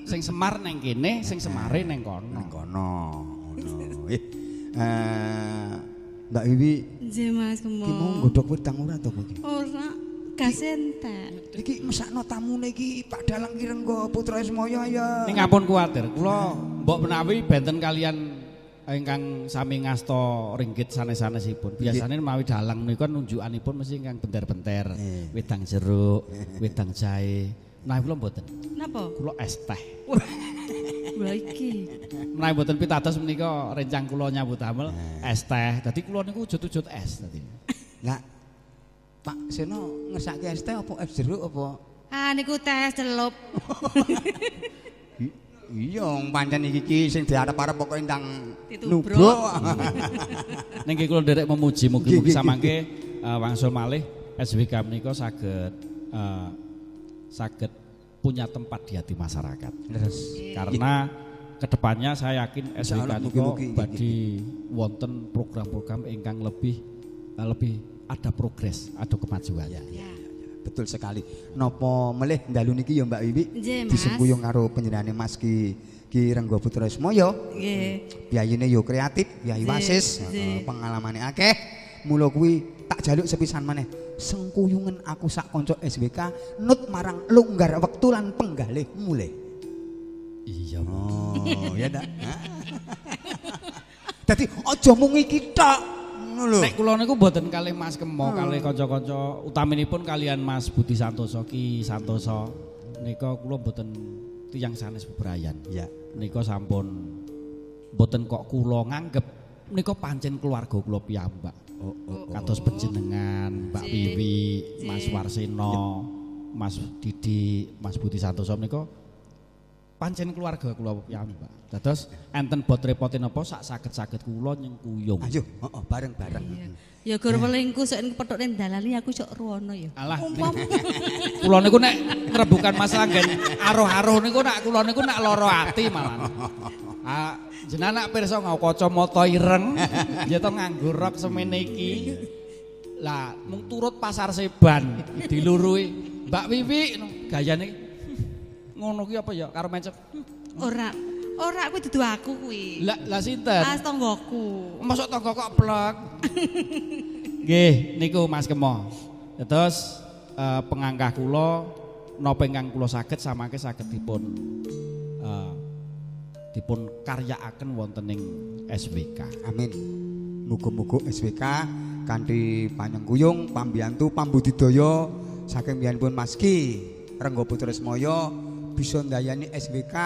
C: sing Semar ning kene sing Semare ning kono
D: Mbak Wiwi
B: Nggih Mas Kemo.
D: iki mau nggodhok wedang ora to kok iki
B: Ora gasentek.
D: iki mesakno tamune iki Pak Dalang ki Renggo Putra Ismaya ya
C: ning ampun kuwatir kula mbok menawi benten kalian ingkang sami ngasta ringgit sanes-sanesipun biasane menawi dalang menika nunjukanipun mesti ingkang benter-benter wedang jeruk wedang jahe nah kula mboten
B: Napa?
C: kula es teh
B: Lha iki.
C: menawi mboten pitados menika rencang kula nyambut damel es teh dadi kula niku ujut-ujut es dadi
D: lah Pak Seno ngesake es teh apa es jeruk apa
B: Ah niku teh celup.
D: iya pancen iki sing diarep-arep pokoke ndang
B: Ditubruk.
D: nubruk
C: ning kula nderek memuji mugi-mugi samangke wangsul malih SWK menika saged punya tempat di hati masyarakat. Karena kedepannya saya yakin SWK menika badhe wonten program-program ingkang lebih ada progres, ada kemajuan.
B: Ya.
D: Betul sekali. Napa melih dalu niki ya Mbak Wiwi disengkuyung karo panjenengane Mas Ki Renggo Putra Ismaya.
B: Nggih.
D: Biyayine yo kreatif, biayi wasis, pengalamane akeh. Mula kuwi tak jaluk sepisan maneh. Sengkuyungen aku sak kanca SWK nut marang longgar wektu lan penggalih mulih.
C: Iya,
D: oh, ya dak. Dadi aja mung iki tok.
C: Nek kula niku mboten kalih Mas Kemo, kalih kanca-kanca utaminipun kalian Mas Budi Santoso Ki Santoso. Nika kula mboten tiyang sanes bebrayan.
D: Ya.
C: Nika sampun mboten kok kula nganggep nika pancen keluarga kula piyambak. Kados panjenengan, Mbak Wiwi, Mas Warsino, Mas Didi, Mas Budi Santoso menika pancen keluarga kula piyambak. Dados enten bot repotin apa sak saged-saged kula nyengkuyung.
D: Ayo, bareng-bareng.
B: Ya gur welingku sok pethuk ning dalan aku sok ruwono ya.
C: Alah. Kula niku nek ngrebukan masalah nggen aruh-aruh niku nek kula niku nek lara ati malah. Jenengan nek pirsa nggo kacamata ireng, ya to nganggo rok semene iki. Lah mung turut pasar Seban dilurui Mbak Wiwi gayane ngono ki apa ya karo mencet.
B: Ora kuwi dudu aku kuwi.
C: Lah sinten?
B: As tanggoku.
C: Masuk tangga kok plek. Nggih, niku Mas Kemo. Terus pengangkah kula napa ingkang kula saged samangke saged dipun karyakaken wonten ing SWK.
D: Amin. Muga-muga SWK kanthi panyengkuyung pambiyantu pambudidaya saking biyanipun Mas Ki Renggo Putra Ismaya bisa ndayani SWK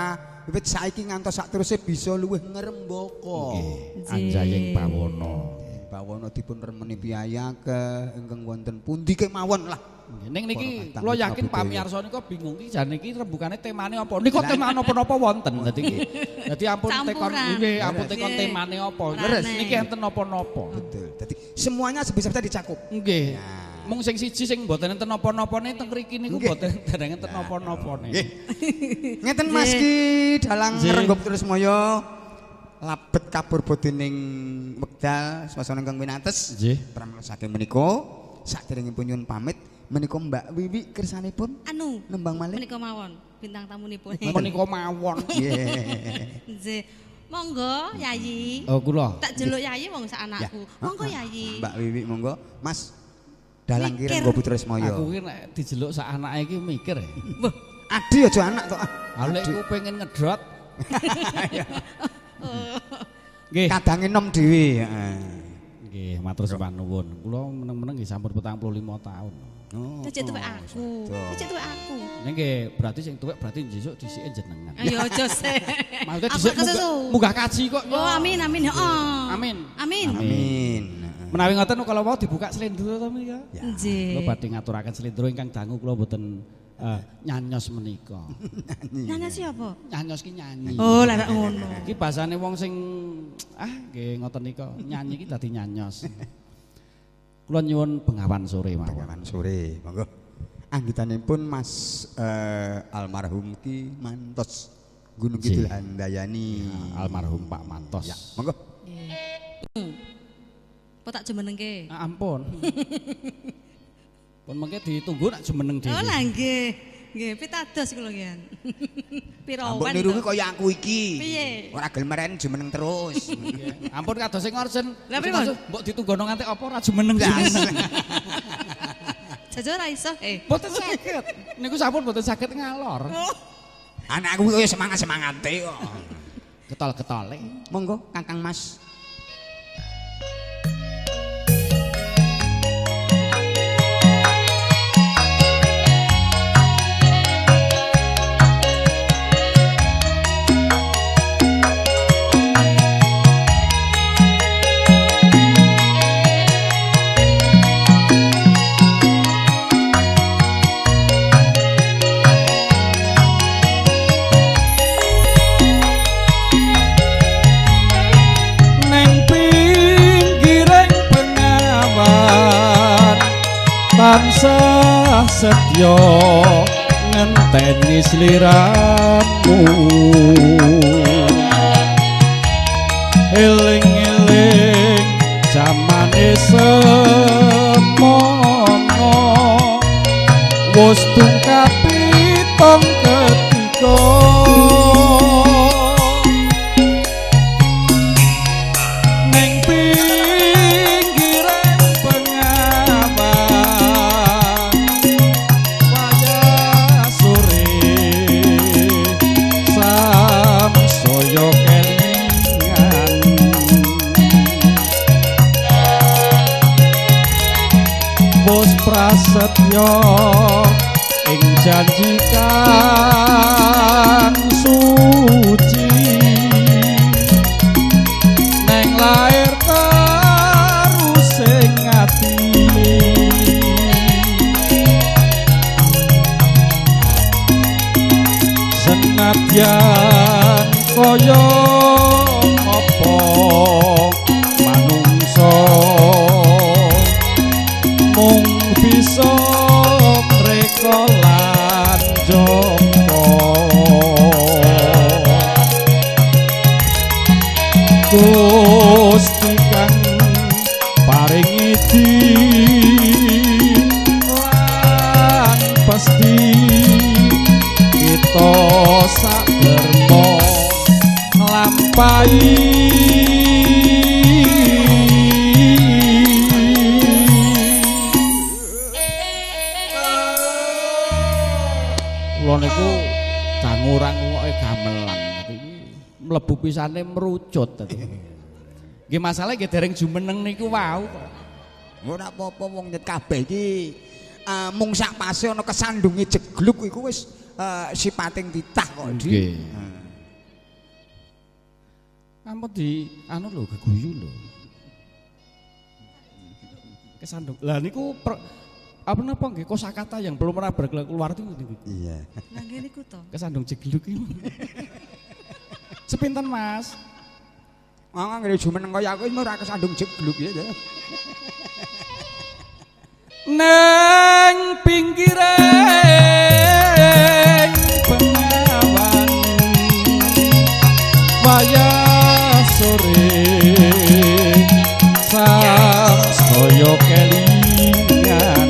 D: wiwit saiki ngantos sakteruse bisa luwih ngrembaka.
C: Nggih, anjaying bawana.
D: Bawana dipun remeni piyayake ingkang wonten pundi kemawon lah.
C: Ning niki kula yakin pamirsa nika bingung iki jane iki rembukane temane apa. Nika temane apa-apa wonten dadi iki. Dadi ampun tekon nggih, ampun tekon temane apa. Leres niki enten napa-napa.
D: Betul. Dadi semuanya bisa-bisa dicakup.
C: Nggih. Mung sing siji sing mboten enten napa-napane teng mriki niku mboten dereng enten napa-napane.
D: Nggih. Ngeten Mas Ki Dalang Renggo Putra Ismaya labet kabur bodening wekdal swasana ingkang winates.
C: Nggih.
D: Pramila saking menika saderengipun nyuwun pamit menika Mbak Wiwi kersanipun nembang malih
B: menika mawon bintang tamunipun.
C: Menika mawon.
B: Nggih. Monggo Yayi.
C: Oh kula.
B: Tak jeluk Yayi wong sak anakku. Monggo Yayi.
D: Mbak Wiwi monggo. Mas Dalang ki Renggo Putra Ismaya.
C: Aku ki nek dijeluk sak anake iki mikir.
D: Adi aja anak to.
C: Lek ku pengen ngedrot. Nggih.
D: Kadange nom dhewe, heeh.
C: Nggih, matur sembah nuwun. Kula meneng-meneng nggih sampun 45 taun.
D: Oh.
B: Cecek tuwek aku. Cecek tuwek aku.
C: Nggih, berarti sing tuwek berarti njesuk disike jenengan.
B: Ayo aja sih.
C: Maksudnya dhisik munggah kaji kok.
B: Oh, amin amin. Heeh.
C: Amin.
B: Amin.
D: Amin.
C: Menawi ngoten kala wau dibuka slendro to ya.
B: Nggih.
C: Kula badhe ngaturaken slendro ingkang dangu kula mboten nyanyos menika.
B: Nyanyi siapa?
C: Nyanyos ki nyanyi.
B: Oh, lha nek ngono.
C: Iki basane wong sing nggih ngoten nika, nyanyi ki dadi nyanyos. Kula nyuwun bengawan sore mawon.
D: Bengawan sore, monggo. Anggitanipun Mas almarhum Ki Mantos Gunung Kidul Handayani.
C: Almarhum Pak Mantos.
D: Ya, monggo.
B: Apa tak jumenengke?
C: Ampun. Pun mengke ditunggu nak jumeneng dhewe.
B: Oh lah nggih. Nggih, pitados kula nggih. Pirawan.
D: Ampun niru kaya aku iki.
B: Piye?
D: Ora gelem meren jumeneng terus.
C: Ampun kados sing ngorsen.
B: Lah pripun?
C: Mbok ditunggono nganti apa ora jumeneng.
B: Jaja ora iso.
C: Mboten saged. Niku sampun mboten saged ngalor.
D: Anakku kaya semangat-semangate kok.
C: Ketol-ketole.
D: Monggo Kakang Mas.
C: Tansah setya ngenteni sliramu eling-eling jamane semono wis tungkapi tong ketika prasetyo ing janji kang suci neng lair terus sing ati senadyan kaya apa manungsa mung bisa mreka lan jompo Gusti kang paringi lan pasti kita sadermo nglampahi niku dangurang koke gamelan iki mlebu pisane merucut dadi. Nggih masalah nggih dereng jumeneng niku wau kok.
D: Ora apa-apa wong nyet kabeh iki mung sak pase ana kesandunge jegluk iku wis sipating titah kok
C: nggih. Ampun di anu lho geguyu lho. Kesandung. Lah niku apa napa nggih kosakata yang belum pernah berkeluar itu
D: iya
B: lah nggih niku to
C: kesandung jegluk iki sepinten Mas
D: ngene jumeneng kaya aku wis ora kesandung jegluk ya
C: neng pinggiring bengawan wayah sore samsaya kelingan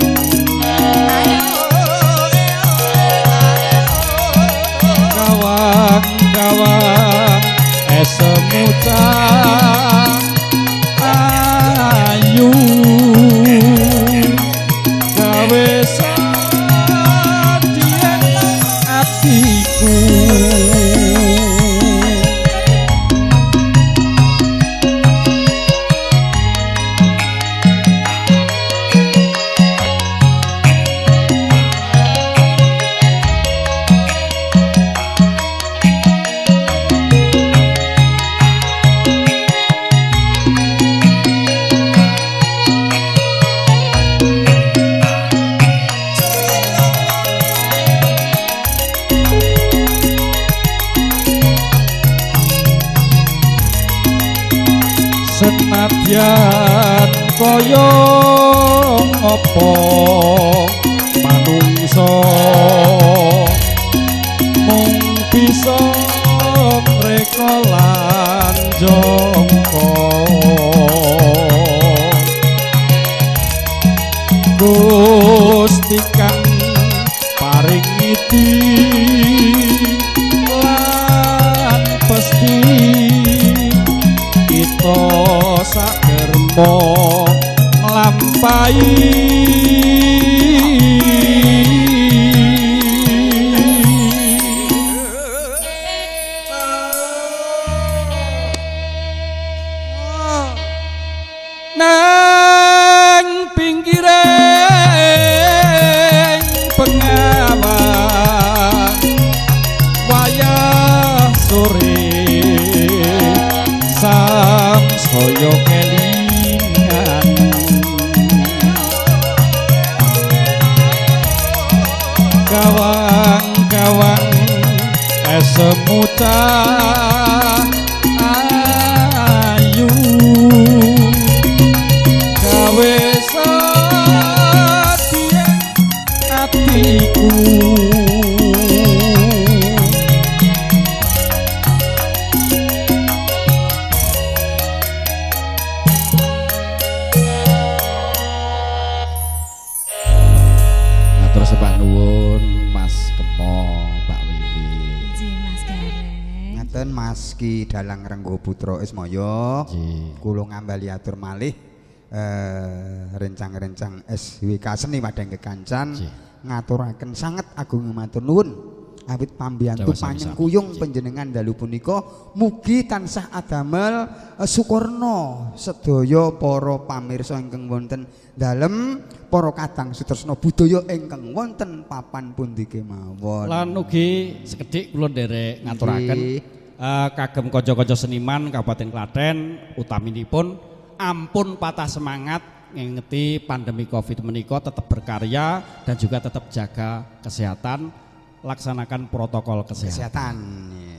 C: kawang-kawang semutan ayu gawe sadi senadyan kaya ngopo manungsa mung bisa mreka lan jangka Gusti kang paring ngiti lan pesti kita saderma nglampahi nang pinggiring pengawan wayah sore samsaya kelingan kawang-kawang semucah ayu gawe sedya atiku ngatur sembah nuwun Mas Kemo Mbak Wiwi
B: Nggih Mas Gareng.
D: ngaten Mas Ki Dalang Renggo Putra Ismaya
C: Nggih.
D: kula ngambali atur malih rencang-rencang SWK Seni Wadang Kekancan
C: Nggih.
D: ngaturaken sanget agung matur nuwun awit pambiyantu
C: Sama-sama.
D: panyengkuyung
C: Nggih.
D: panjenengan dalu punika mugi tansah adamel sukurna sedaya para pamirsa ingkang wonten dalem para kadang sutresna budaya ingkang wonten papan pundi kemawon
C: lan ugi sekedhik kula nderek ngaturaken
D: Nggih.
C: kagem kanca-kanca seniman Kabupaten Klaten utaminipun ampun patah semangat ngingeti pandemi Covid menika tetap berkarya dan juga tetap jaga kesehatan laksanakan protokol kesehatan
D: kesehatan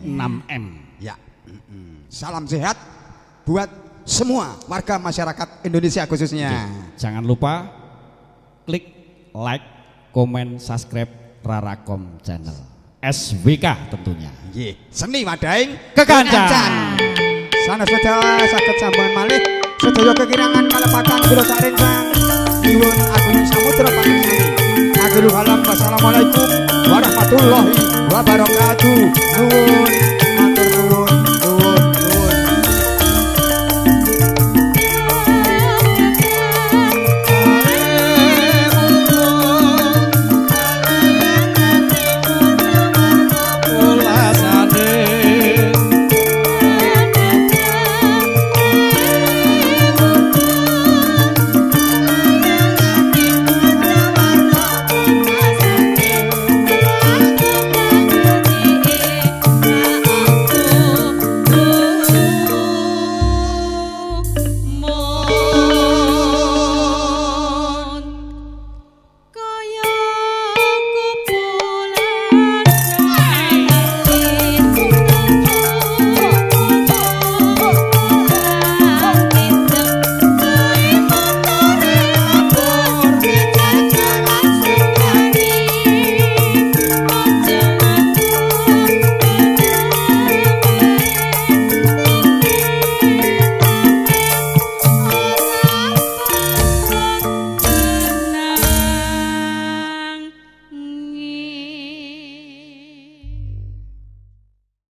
C: 6M.
D: ya salam sehat buat semua warga masyarakat Indonesia khususnya
C: Jangan lupa klik like, komen, subscribe Rarakom channel SWK tentunya.
D: nggih seni Wadaing
C: Kekancan.
D: sanes sedaya saged sambungan malih sedaya kekirangan kalepatan kula sak rencang nyuwun agung samudra panjenengan akhirul kalam wassalamualaikum warahmatullahi wabarakatuh nuwun